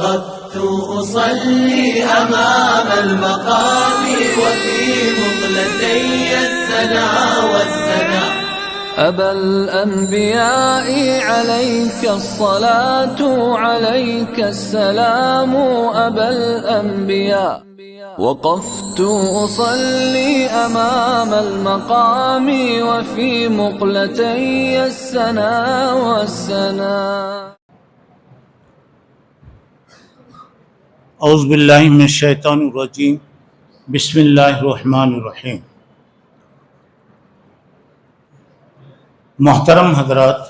وقفت أصلي أمام المقام وفي مقلتي السنا والسنا. أبا الأنبياء عليك الصلاة عليك السلام أبا الأنبياء. وقفت أصلي أمام المقام وفي مقلتي السنا والسنا. اعوذ باللہ من الشیطان الرجیم. بسم اللہ الرحمن الرحیم. محترم حضرات،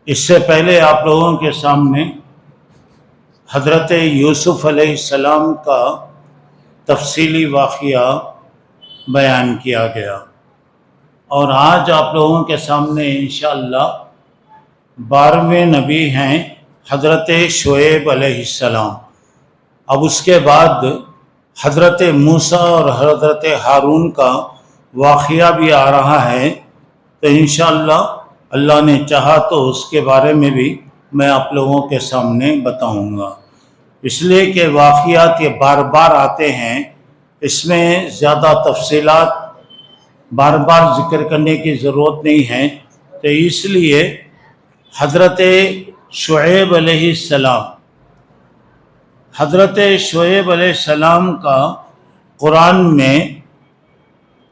اس سے پہلے آپ لوگوں کے سامنے حضرت یوسف علیہ السلام کا تفصیلی واقعہ بیان کیا گیا، اور آج آپ لوگوں کے سامنے انشاءاللہ 12ویں نبی ہیں حضرت شعیب علیہ السلام. اب اس کے بعد حضرت موسیٰ اور حضرت ہارون کا واقعہ بھی آ رہا ہے، تو انشاءاللہ اللہ نے چاہا تو اس کے بارے میں بھی میں آپ لوگوں کے سامنے بتاؤں گا. اس لیے کہ واقعات یہ بار بار آتے ہیں، اس میں زیادہ تفصیلات بار بار ذکر کرنے کی ضرورت نہیں ہے. تو اس لیے حضرت شعیب علیہ السلام، حضرت شعیب علیہ السلام کا قرآن میں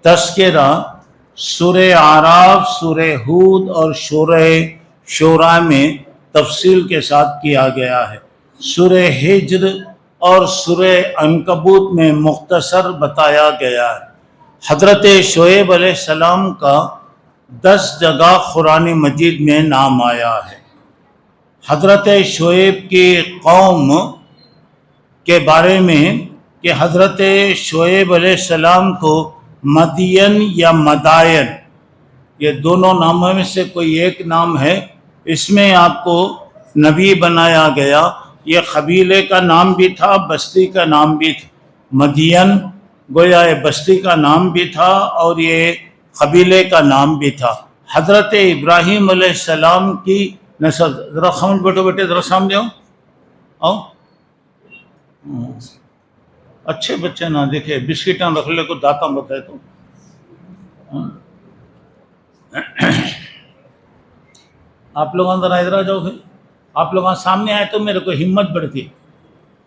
تذکرہ سورہ اعراف، سورہ ہود اور سورہ شعراء میں تفصیل کے ساتھ کیا گیا ہے. سورہ ہجر اور سورہ عنکبوت میں مختصر بتایا گیا ہے. حضرت شعیب علیہ السلام کا 10 جگہ قرآن مجید میں نام آیا ہے. حضرت شعیب کی قوم کے بارے میں کہ حضرت شعیب علیہ السلام کو مدین یا مدائن، یہ دونوں ناموں میں سے کوئی ایک نام ہے، اس میں آپ کو نبی بنایا گیا. یہ قبیلے کا نام بھی تھا، بستی کا نام بھی تھا. مدین گویا بستی کا نام بھی تھا اور یہ قبیلے کا نام بھی تھا. حضرت ابراہیم علیہ السلام کی نسل. ذرا خاموش بیٹھو بیٹے، ذرا سامنے آؤ. اچھے بچے نہ دیکھے، بسکٹاں رکھ لے کو داتا بتائے تو. آپ لوگ اندر ادھر آ جاؤ. پھر آپ لوگ سامنے آئے تو میرے کو ہمت بڑھتی،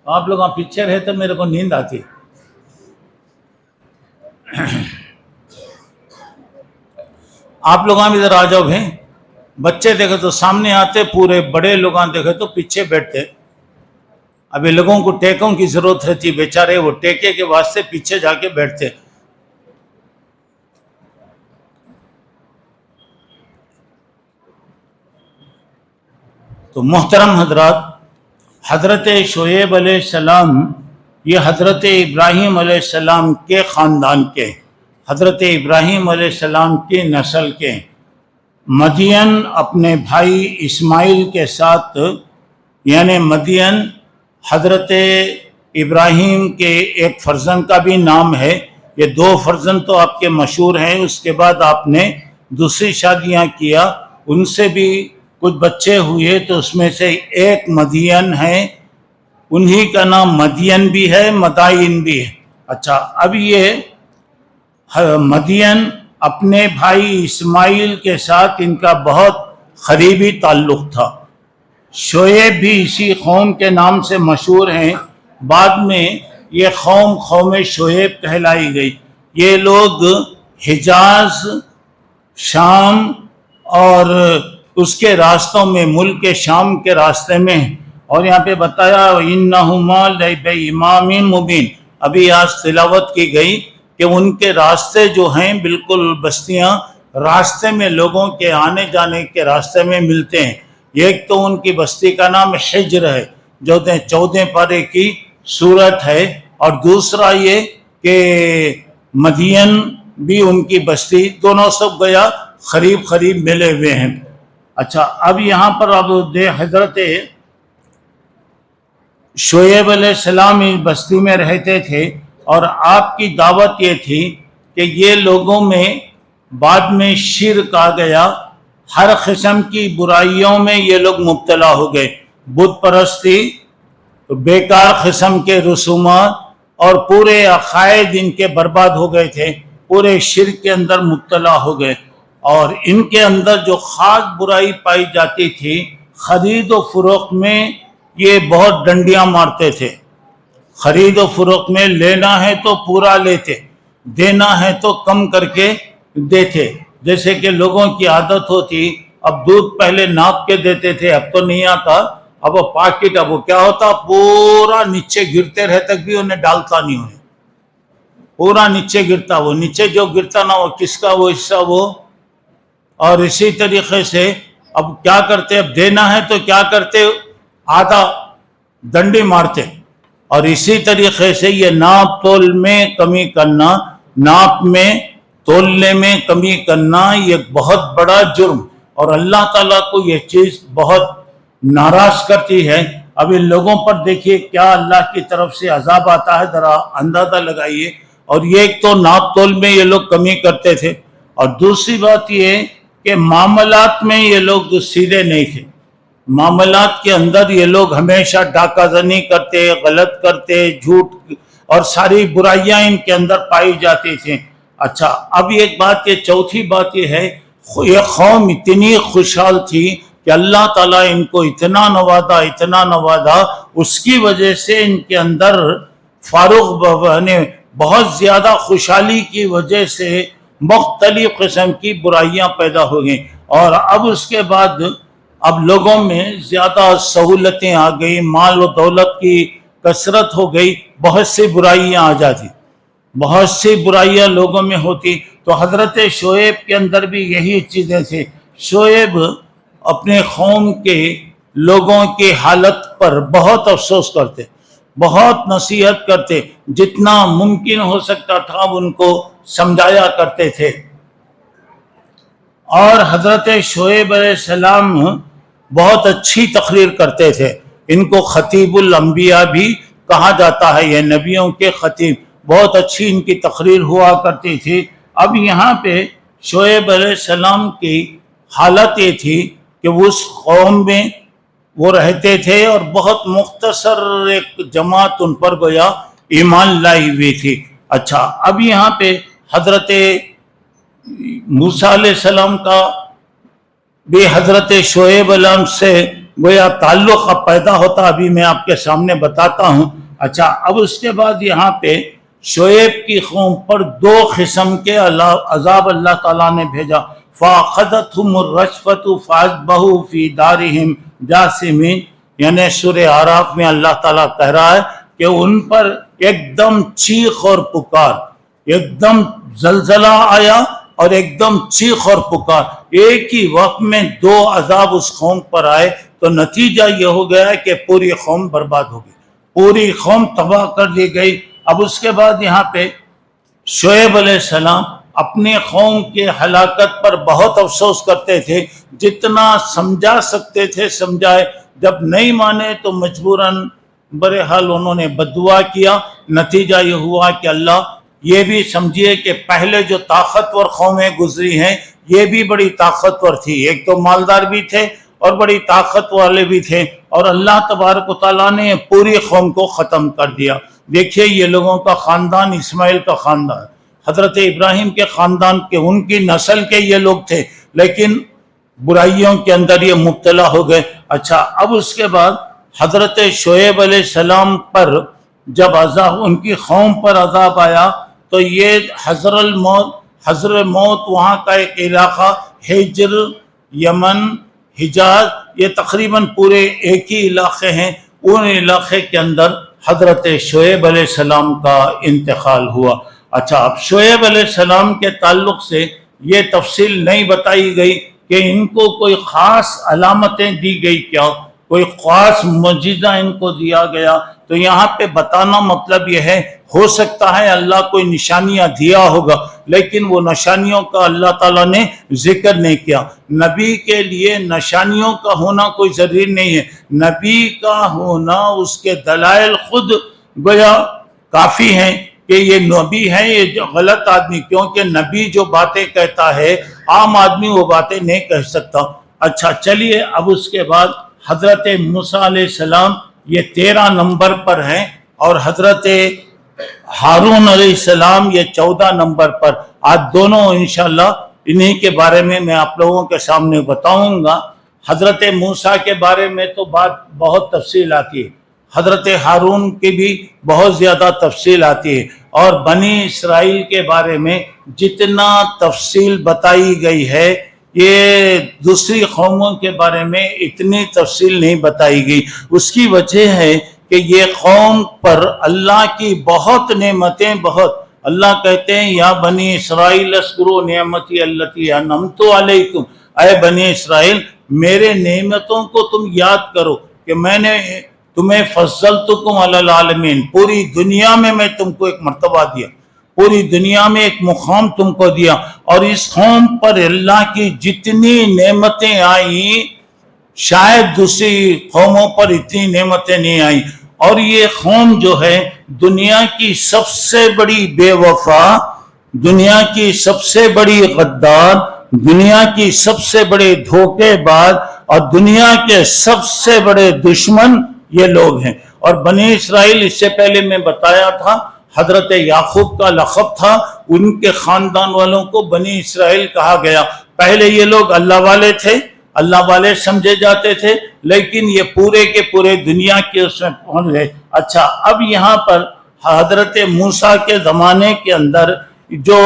آپ لوگ پیچھے رہے تو میرے کو نیند آتی. آپ لوگ ادھر آ جاؤ. بھائی بچے دیکھے تو سامنے آتے پورے، بڑے لوگ دیکھے تو پیچھے بیٹھتے. ابھی لوگوں کو ٹیکوں کی ضرورت رہتی، بیچارے وہ ٹیکے کے واسطے پیچھے جا کے بیٹھتے. تو محترم حضرات، حضرت شعیب علیہ السلام یہ حضرت ابراہیم علیہ السلام کے خاندان کے، حضرت ابراہیم علیہ السلام کی نسل کے. مدین اپنے بھائی اسماعیل کے ساتھ، یعنی مدین حضرت ابراہیم کے ایک فرزند کا بھی نام ہے. یہ 2 فرزند تو آپ کے مشہور ہیں. اس کے بعد آپ نے دوسری شادیاں کیا، ان سے بھی کچھ بچے ہوئے، تو اس میں سے ایک مدین ہے، انہی کا نام مدین بھی ہے، مدائن بھی ہے. اچھا، اب یہ مدین اپنے بھائی اسماعیل کے ساتھ ان کا بہت قریبی تعلق تھا. شعیب بھی اسی قوم کے نام سے مشہور ہیں. بعد میں یہ قوم شعیب کہلائی گئی. یہ لوگ حجاز، شام اور اس کے راستوں میں، ملک شام کے راستے میں ہیں. اور یہاں پہ بتایا انہما لبامام مبین، ابھی آج تلاوت کی گئی کہ ان کے راستے جو ہیں بالکل بستیاں راستے میں، لوگوں کے آنے جانے کے راستے میں ملتے ہیں. ایک تو ان کی بستی کا نام حجر ہے جو 14 پارے کی صورت ہے، اور دوسرا یہ کہ مدین بھی ان کی بستی، دونوں سب گیا قریب ملے ہوئے ہیں. اچھا، اب یہاں پر اب حضرت شعیب علیہ السلام اس بستی میں رہتے تھے، اور آپ کی دعوت یہ تھی کہ یہ لوگوں میں بعد میں شرک آ گیا، ہر قسم کی برائیوں میں یہ لوگ مبتلا ہو گئے. بت پرستی، بیکار قسم کے رسومات اور پورے عقائد ان کے برباد ہو گئے تھے، پورے شرک کے اندر مبتلا ہو گئے. اور ان کے اندر جو خاص برائی پائی جاتی تھی، خرید و فروخت میں یہ بہت ڈنڈیاں مارتے تھے. خرید و فروخت میں لینا ہے تو پورا لیتے، دینا ہے تو کم کر کے دیتے. جیسے کہ لوگوں کی عادت ہوتی، اب دودھ پہلے ناپ کے دیتے تھے، اب تو نہیں آتا، اب وہ پاکٹ، اب وہ کیا ہوتا، پورا نیچے گرتے رہے تک بھی انہیں ڈالتا نہیں ہوئے، پورا نیچے گرتا. وہ نیچے جو گرتا نا، وہ کس کا، وہ حصہ وہ. اور اسی طریقے سے اب کیا کرتے، اب دینا ہے تو کیا کرتے، آدھا ڈنڈی مارتے. اور اسی طریقے سے یہ ناپ تول میں کمی کرنا، ناپ میں تولنے میں کمی کرنا، یہ بہت بڑا جرم، اور اللہ تعالیٰ کو یہ چیز بہت ناراض کرتی ہے. اب ان لوگوں پر دیکھیے کیا اللہ کی طرف سے عذاب آتا ہے، ذرا اندازہ لگائیے. اور یہ ایک تو ناپ تول میں یہ لوگ کمی کرتے تھے، اور دوسری بات یہ کہ معاملات میں یہ لوگ سیدھے نہیں تھے. معاملات کے اندر یہ لوگ ہمیشہ ڈاکہ زنی کرتے، غلط کرتے، جھوٹ اور ساری برائیاں ان کے اندر پائی جاتی تھیں. اچھا، اب ایک بات، یہ چوتھی بات یہ ہے، یہ قوم اتنی خوشحال تھی کہ اللہ تعالیٰ ان کو اتنا نوازا، اس کی وجہ سے ان کے اندر فاروق نے بہت زیادہ خوشحالی کی وجہ سے مختلف قسم کی برائیاں پیدا ہو گئیں. اور اب اس کے بعد اب لوگوں میں زیادہ سہولتیں آ گئی، مال و دولت کی کثرت ہو گئی، بہت سی برائیاں آ جاتی، بہت سی برائیاں لوگوں میں ہوتی. تو حضرت شعیب کے اندر بھی یہی چیزیں تھیں. شعیب اپنے قوم کے لوگوں کی حالت پر بہت افسوس کرتے، بہت نصیحت کرتے، جتنا ممکن ہو سکتا تھا ان کو سمجھایا کرتے تھے. اور حضرت شعیب علیہ السلام بہت اچھی تقریر کرتے تھے. ان کو خطیب الانبیاء بھی کہا جاتا ہے، یہ نبیوں کے خطیب. بہت اچھی ان کی تقریر ہوا کرتی تھی. اب یہاں پہ شعیب علیہ السلام کی حالت یہ تھی کہ اس قوم میں وہ رہتے تھے اور بہت مختصر ایک جماعت ان پر گویا ایمان لائی ہوئی تھی. اچھا، اب یہاں پہ حضرت موسیٰ علیہ السلام کا بھی حضرت شعیب علیہ السلام سے گویا تعلق اب پیدا ہوتا، ابھی میں آپ کے سامنے بتاتا ہوں. اچھا، اب اس کے بعد یہاں پہ شعیب کی قوم پر دو قسم کے عذاب اللہ تعالیٰ نے بھیجا. فَأَخَذَتْهُمُ الرَّجْفَةُ فَأَصْبَحُوا فِي دَارِهِمْ جَاثِمِينَ. یعنی سورہ اعراف میں اللہ تعالیٰ کہہ رہا ہے کہ ان پر ایک دم چیخ اور پکار، ایک دم زلزلہ آیا اور ایک دم چیخ اور پکار، ایک ہی وقت میں دو عذاب اس قوم پر آئے. تو نتیجہ یہ ہو گیا کہ پوری قوم برباد ہو گئی، پوری قوم تباہ کر دی گئی. اب اس کے بعد یہاں پہ شعیب علیہ السلام اپنے قوم کے ہلاکت پر بہت افسوس کرتے تھے، جتنا سمجھا سکتے تھے سمجھائے، جب نہیں مانے تو مجبوراً بہرحال انہوں نے بددعا کیا. نتیجہ یہ ہوا کہ اللہ، یہ بھی سمجھیے کہ پہلے جو طاقتور قومیں گزری ہیں یہ بھی بڑی طاقتور تھی، ایک تو مالدار بھی تھے اور بڑی طاقت والے بھی تھے، اور اللہ تبارک و تعالیٰ نے پوری قوم کو ختم کر دیا. دیکھیے یہ لوگوں کا خاندان اسماعیل کا خاندان، حضرت ابراہیم کے خاندان کے، ان کی نسل کے یہ لوگ تھے، لیکن برائیوں کے اندر یہ مبتلا ہو گئے. اچھا، اب اس کے بعد حضرت شعیب علیہ السلام پر جب عذاب، ان کی قوم پر عذاب آیا، تو یہ حضر موت وہاں کا ایک علاقہ، ہجر، یمن، حجاز، یہ تقریباً پورے ایک ہی علاقے ہیں. ان علاقے کے اندر حضرت شعیب علیہ السلام کا انتقال ہوا. اچھا، اب شعیب علیہ السلام کے تعلق سے یہ تفصیل نہیں بتائی گئی کہ ان کو کوئی خاص علامتیں دی گئی کیا، کوئی خاص معجزہ ان کو دیا گیا. تو یہاں پہ بتانا مطلب یہ ہے، ہو سکتا ہے اللہ کوئی نشانیاں دیا ہوگا، لیکن وہ نشانیوں کا اللہ تعالیٰ نے ذکر نہیں کیا. نبی کے لیے نشانیوں کا ہونا کوئی ضروری نہیں ہے، نبی کا ہونا، اس کے دلائل خود گویا کافی ہیں کہ یہ نبی ہے، یہ جو غلط آدمی، کیونکہ نبی جو باتیں کہتا ہے عام آدمی وہ باتیں نہیں کہہ سکتا. اچھا چلیے، اب اس کے بعد حضرت موسیٰ علیہ السلام یہ 13 نمبر پر ہیں اور حضرت ہارون علیہ السلام یہ 14 نمبر پر. آج دونوں انشاءاللہ انہی کے بارے میں آپ لوگوں کے سامنے بتاؤں گا. حضرت موسیٰ کے بارے میں تو بات بہت تفصیل آتی ہے، حضرت ہارون کی بھی بہت زیادہ تفصیل آتی ہے، اور بنی اسرائیل کے بارے میں جتنا تفصیل بتائی گئی ہے یہ دوسری قوموں کے بارے میں اتنی تفصیل نہیں بتائی گئی. اس کی وجہ ہے کہ یہ قوم پر اللہ کی بہت نعمتیں، بہت اللہ کہتے ہیں یا بنی اسرائیل اذکروا نعمتی التی انعمت علیکم، اے بنی اسرائیل میرے نعمتوں کو تم یاد کرو کہ میں نے تمہیں فضلتکم علی العالمین، پوری دنیا میں تم کو ایک مرتبہ دیا، پوری دنیا میں ایک مقام تم کو دیا. اور اس قوم پر اللہ کی جتنی نعمتیں آئیں شاید دوسری قوموں پر اتنی نعمتیں نہیں آئیں. اور یہ قوم جو ہے دنیا کی سب سے بڑی بے وفا، دنیا کی سب سے بڑی غدار، دنیا کی سب سے بڑے دھوکے باز اور دنیا کے سب سے بڑے دشمن یہ لوگ ہیں. اور بنی اسرائیل اس سے پہلے میں بتایا تھا حضرت یعقوب کا لقب تھا، ان کے خاندان والوں کو بنی اسرائیل کہا گیا. پہلے یہ لوگ اللہ والے تھے، اللہ والے سمجھے جاتے تھے، لیکن یہ پورے کے پورے دنیا کے اس میں پہنچ گئے. اچھا، اب یہاں پر حضرت موسیٰ کے زمانے کے اندر جو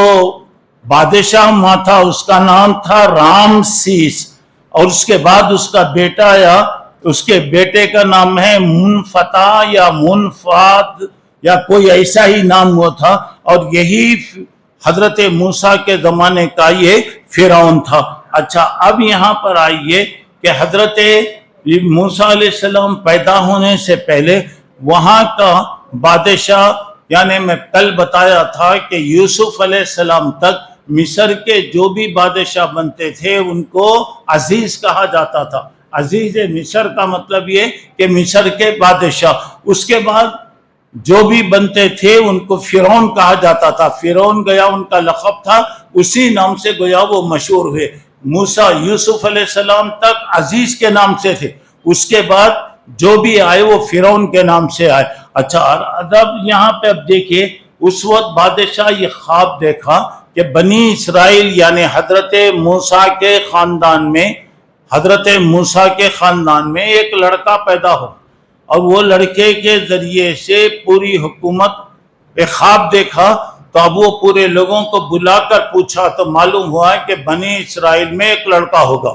بادشاہ ماں تھا اس کا نام تھا رامسیس، اور اس کے بعد اس کا بیٹا یا اس کے بیٹے کا نام ہے منفتح یا منفاد یا کوئی ایسا ہی نام ہوا تھا، اور یہی حضرت موسیٰ کے زمانے کا یہ فرعون تھا. اچھا، اب یہاں پر آئیے کہ حضرت موسیٰ علیہ السلام پیدا ہونے سے پہلے وہاں کا بادشاہ، یعنی میں کل بتایا تھا کہ یوسف علیہ السلام تک مصر کے جو بھی بادشاہ بنتے تھے ان کو عزیز کہا جاتا تھا. عزیز مصر کا مطلب یہ کہ مصر کے بادشاہ. اس کے بعد جو بھی بنتے تھے ان کو فرعون کہا جاتا تھا. فرعون گیا ان کا لقب تھا، اسی نام سے گویا وہ مشہور ہوئے. موسیٰ یوسف علیہ السلام تک عزیز کے نام سے تھے، اس کے بعد جو بھی آئے وہ فرعون کے نام سے آئے. اچھا، اب یہاں پہ اب دیکھیے اس وقت بادشاہ یہ خواب دیکھا کہ بنی اسرائیل یعنی حضرت موسیٰ کے خاندان میں، حضرت موسیٰ کے خاندان میں ایک لڑکا پیدا ہو، اور وہ لڑکے کے ذریعے سے پوری حکومت ایک خواب دیکھا. تو اب وہ پورے لوگوں کو بلا کر پوچھا تو معلوم ہوا کہ بنی اسرائیل میں ایک لڑکا ہوگا،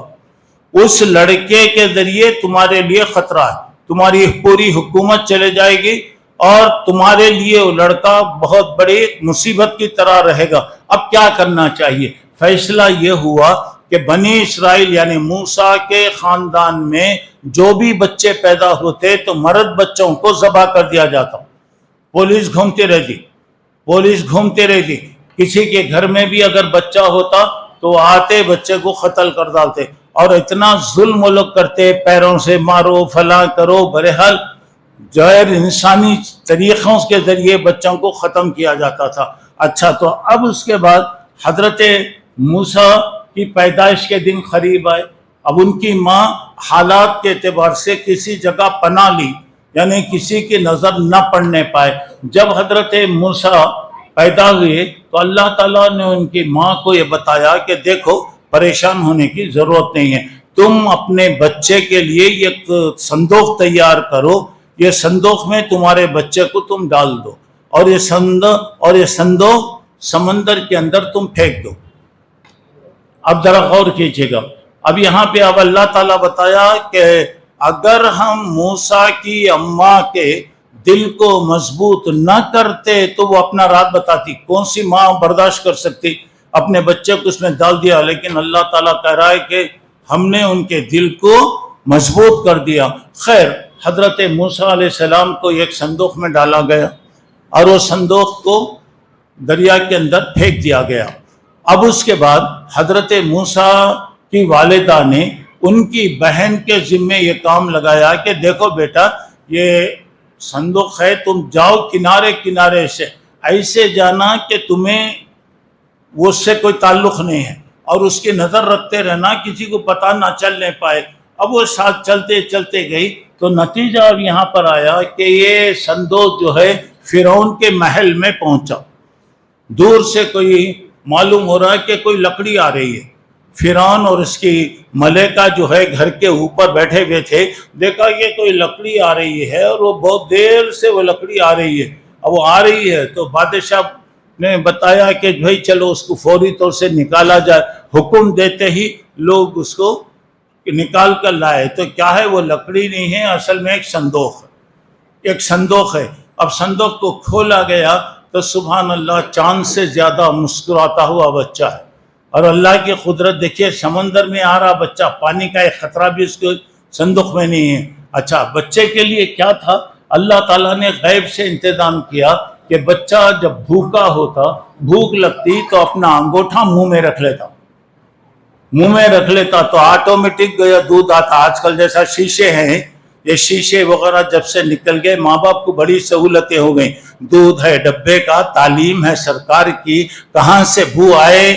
اس لڑکے کے ذریعے تمہارے لیے خطرہ ہے، تمہاری پوری حکومت چلے جائے گی اور تمہارے لیے وہ لڑکا بہت بڑی مصیبت کی طرح رہے گا. اب کیا کرنا چاہیے؟ فیصلہ یہ ہوا کہ بنی اسرائیل یعنی موسیٰ کے خاندان میں جو بھی بچے پیدا ہوتے تو مرد بچوں کو ذبح کر دیا جاتا. پولیس گھومتے رہتی، کسی کے گھر میں بھی اگر بچہ ہوتا تو آتے بچے کو قتل کر ڈالتے، اور اتنا ظلم وہ لوگ کرتے، پیروں سے مارو، فلاں کرو، بہرحال غیر انسانی طریقوں کے ذریعے بچوں کو ختم کیا جاتا تھا. اچھا، تو اب اس کے بعد حضرت موسیٰ کی پیدائش کے دن قریب آئے. اب ان کی ماں حالات کے اعتبار سے کسی جگہ پناہ لی، یعنی کسی کی نظر نہ پڑنے پائے. جب حضرت موسیٰ پیدا ہوئے تو اللہ تعالیٰ نے ان کی ماں کو یہ بتایا کہ دیکھو پریشان ہونے کی ضرورت نہیں ہے، تم اپنے بچے کے لیے ایک صندوق تیار کرو، یہ صندوق میں تمہارے بچے کو تم ڈال دو، اور یہ صندوق سمندر کے اندر تم پھینک دو. اب ذرا غور کیجیے گا. اب یہاں پہ اب اللہ تعالیٰ بتایا کہ اگر ہم موسیٰ کی اماں کے دل کو مضبوط نہ کرتے تو وہ اپنا رات بتاتی. کون سی ماں برداشت کر سکتی؟ اپنے بچے کو اس میں ڈال دیا، لیکن اللہ تعالیٰ کہہ رہا ہے کہ ہم نے ان کے دل کو مضبوط کر دیا. خیر، حضرت موسیٰ علیہ السلام کو ایک صندوق میں ڈالا گیا اور وہ صندوق کو دریا کے اندر پھینک دیا گیا. اب اس کے بعد حضرت موسیٰ کی والدہ نے ان کی بہن کے ذمے یہ کام لگایا کہ دیکھو بیٹا، یہ صندوق ہے، تم جاؤ کنارے کنارے سے، ایسے جانا کہ تمہیں اس سے کوئی تعلق نہیں ہے، اور اس کی نظر رکھتے رہنا، کسی کو پتہ نہ چلنے پائے. اب وہ ساتھ چلتے چلتے گئی تو نتیجہ اب یہاں پر آیا کہ یہ صندوق جو ہے فرعون کے محل میں پہنچا. دور سے کوئی معلوم ہو رہا ہے کہ کوئی لکڑی آ رہی ہے. فرعون اور اس کی ملکہ جو ہے گھر کے اوپر بیٹھے ہوئے تھے. دیکھا کہ کوئی لکڑی آ رہی ہے اور وہ بہت دیر سے وہ لکڑی آ رہی ہے. اب وہ آ رہی ہے تو بادشاہ نے بتایا کہ بھائی چلو اس کو فوری طور سے نکالا جائے. حکم دیتے ہی لوگ اس کو نکال کر لائے. تو کیا ہے وہ لکڑی نہیں ہے، اصل میں ایک صندوق ہے. ایک صندوق ہے. اب صندوق کو کھولا گیا تو سبحان اللہ چاند سے زیادہ مسکراتا ہوا بچہ ہے. اور اللہ کی قدرت دیکھیے، سمندر میں آ رہا بچہ، پانی کا ایک خطرہ بھی اس کے صندوق میں نہیں ہے. اچھا بچے کے لیے کیا تھا؟ اللہ تعالیٰ نے غیب سے انتظام کیا کہ بچہ جب بھوکا ہوتا، بھوک لگتی تو اپنا انگوٹھا منہ میں رکھ لیتا تو آٹومیٹک گیا دودھ آتا. آج کل جیسا شیشے ہیں، یہ شیشے وغیرہ جب سے نکل گئے ماں باپ کو بڑی سہولتیں ہو گئیں. دودھ ہے ڈبے کا، تعلیم ہے سرکار کی. کہاں سے بو آئے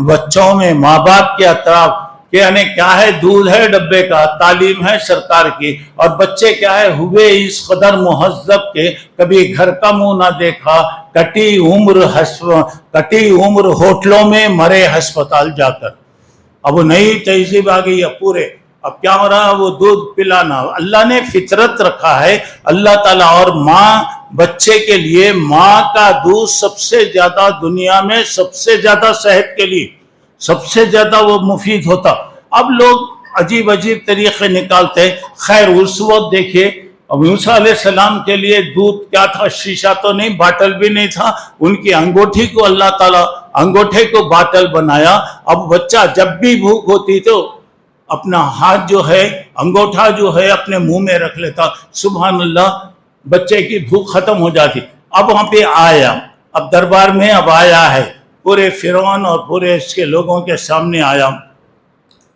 بچوں میں ماں باپ کے اطراف کہ یعنی کیا ہے، دودھ ہے ڈبے کا، تعلیم ہے سرکار کی. اور بچے کیا ہے، ہوئے اس قدر مہذب کے کبھی گھر کا منہ نہ دیکھا. کٹی عمر ہوٹلوں میں، مرے ہسپتال جا کر. اب وہ نئی تہذیب آ گئی ہے پورے. اب کیا ہو رہا ہے، وہ دودھ پلانا. اللہ نے فطرت رکھا ہے اللہ تعالیٰ. اور ماں بچے کے لیے، ماں کا دودھ سب سے زیادہ دنیا میں، سب سے زیادہ صحت کے لیے سب سے زیادہ وہ مفید ہوتا. اب لوگ عجیب عجیب طریقے نکالتے. خیر اس وقت دیکھیے موسیٰ علیہ السلام کے لیے دودھ کیا تھا، شیشہ تو نہیں، باٹل بھی نہیں تھا. ان کی انگوٹھی کو اللہ تعالیٰ انگوٹھے کو باٹل بنایا. اب بچہ جب بھی بھوک ہوتی تو اپنا ہاتھ جو ہے، انگوٹھا جو ہے اپنے منہ میں رکھ لیتا. سبحان اللہ بچے کی بھوک ختم ہو جاتی. اب وہاں پہ آیا، اب دربار میں اب آیا ہے، پورے فرعون اور پورے اس کے لوگوں کے سامنے آیا.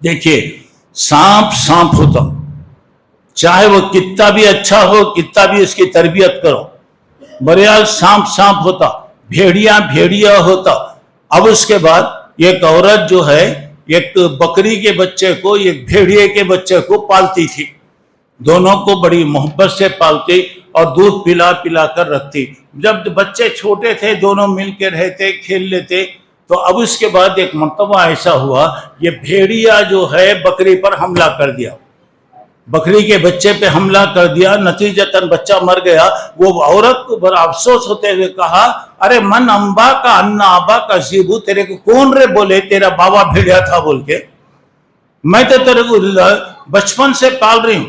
دیکھیے سانپ ہوتا، چاہے وہ کتنا بھی اچھا ہو، کتنا بھی اس کی تربیت کرو، بہرحال سانپ ہوتا. بھیڑیا ہوتا. اب اس کے بعد ایک عورت جو ہے ایک بکری کے بچے کو، ایک بھیڑیے کے بچے کو پالتی تھی. دونوں کو بڑی محبت سے پالتی اور دودھ پلا کر رکھتی. جب بچے چھوٹے تھے دونوں مل کے رہتے، کھیل لیتے. تو اب اس کے بعد ایک مرتبہ ایسا ہوا، یہ بھیڑیا جو ہے بکری پر حملہ کر دیا، بکری کے بچے پہ حملہ کر دیا. نتیجتاً بچہ مر گیا. وہ عورت کو بڑا افسوس ہوتے ہوئے کہا، ارے من امبا کا انا آبا کا زیبو، تیرے کو کون رے بولے تیرا بابا بھیڑیا تھا بول کے؟ میں تو تیرے کو بچپن سے پال رہی ہوں.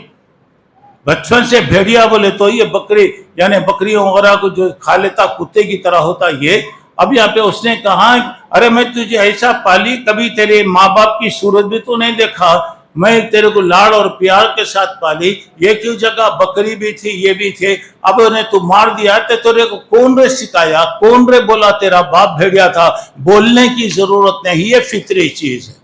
بچپن سے بھیڑیا بولے تو یہ بکری یعنی بکریوں وغیرہ کو جو کھا لیتا کتے کی طرح ہوتا یہ. اب یہاں پہ اس نے کہا، ارے میں تجھے ایسا پالی، کبھی تیرے ماں باپ کی صورت بھی تو نہیں دیکھا، میں تیرے کو لاڑ اور پیار کے ساتھ پالی. یہ کیوں جگہ بکری بھی تھی یہ بھی تھے، اب انہیں تو مار دیا. تیرے کو کون رے سکھایا، کون رے بولا تیرا باپ بھیڑیا تھا؟ بولنے کی ضرورت نہیں، یہ فطری چیز ہے،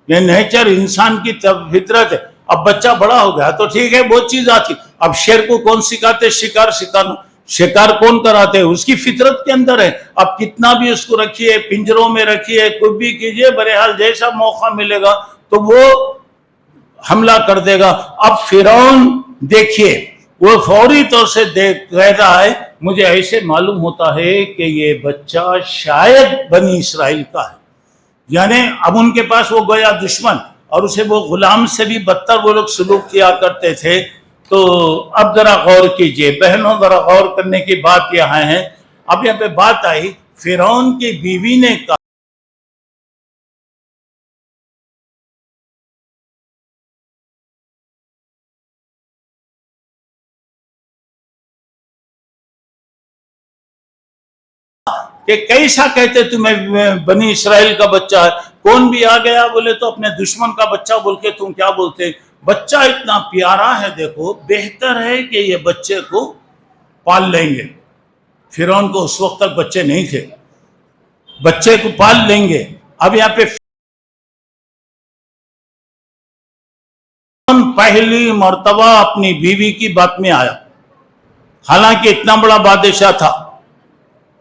یہ نیچر انسان کی فطرت ہے. اب بچہ بڑا ہو گیا تو ٹھیک ہے بہت چیز آتی. اب شیر کو کون سکھاتے شکار سکھانا؟ شکار کون کراتے؟ اس کی فطرت کے اندر ہے. اب کتنا بھی اس کو رکھیے، پنجروں میں رکھیے، کچھ بھی کیجئے، بہرحال جیسا موقع ملے گا تو وہ حملہ کر دے گا. اب فرعون دیکھیے وہ فوری طور سے کہہ رہا ہے، مجھے ایسے معلوم ہوتا ہے کہ یہ بچہ شاید بنی اسرائیل کا ہے. یعنی اب ان کے پاس وہ گویا دشمن، اور اسے وہ غلام سے بھی بدتر وہ لوگ سلوک کیا کرتے تھے. تو اب ذرا غور کیجئے بہنوں، ذرا غور کرنے کی بات یہاں ہے. اب یہاں پہ بات آئی، فرعون کی بیوی نے کہا کہ کیسا کہتے تمہیں بنی اسرائیل کا بچہ ہے؟ کون بھی آ گیا بولے تو اپنے دشمن کا بچہ بول کے تم کیا بولتے؟ بچہ اتنا پیارا ہے، دیکھو بہتر ہے کہ یہ بچے کو پال لیں گے. فرعون کو اس وقت تک بچے نہیں تھے، بچے کو پال لیں گے. اب یہاں پہ پہلی مرتبہ اپنی بیوی کی بات میں آیا. حالانکہ اتنا بڑا بادشاہ تھا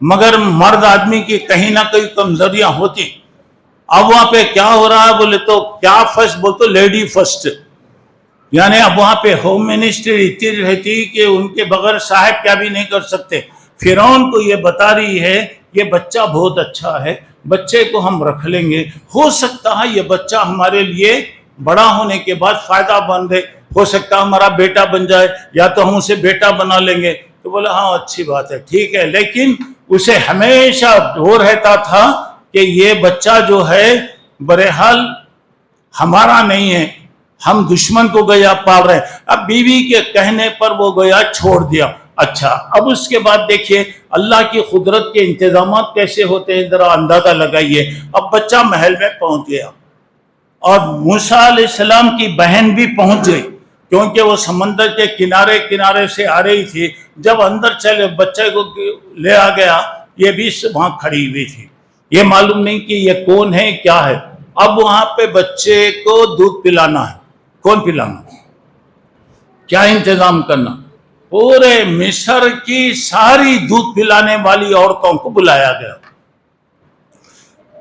مگر مرد آدمی کی کہیں نہ کہیں کمزوریاں ہوتی. اب وہاں پہ کیا ہو رہا ہے بولے تو کیا فرسٹ بولتے لیڈی فرسٹ. یعنی اب وہاں پہ ہوم منسٹری اتنی رہتی کہ ان کے بغیر صاحب کیا بھی نہیں کر سکتے. فرعون کو یہ بتا رہی ہے یہ بچہ بہت اچھا ہے, بچے کو ہم رکھ لیں گے, ہو سکتا ہے یہ بچہ ہمارے لیے بڑا ہونے کے بعد فائدہ مند ہے, ہو سکتا ہے ہمارا بیٹا بن جائے, یا تو ہم اسے بیٹا بنا لیں گے. تو بولا ہاں اچھی بات ہے, ٹھیک ہے. لیکن اسے ہمیشہ وہ رہتا تھا کہ یہ بچہ جو ہے بہرحال ہمارا نہیں ہے, ہم دشمن کو گیا پال رہے ہیں. اب بیوی کے کہنے پر وہ گیا چھوڑ دیا. اچھا, اب اس کے بعد دیکھیے اللہ کی قدرت کے انتظامات کیسے ہوتے ہیں, ذرا اندازہ لگائیے. اب بچہ محل میں پہنچ گیا اور موسیٰ علیہ السلام کی بہن بھی پہنچ گئی, کیونکہ وہ سمندر کے کنارے سے آ رہی تھی. جب اندر چلے بچے کو لے آ گیا, یہ بھی وہاں کھڑی ہوئی تھی. یہ معلوم نہیں کہ یہ کون ہے کیا ہے. اب وہاں پہ بچے کو دودھ پلانا ہے. کون پلانا, کیا انتظام کرنا؟ پورے مصر کی ساری دودھ پلانے والی عورتوں کو بلایا گیا,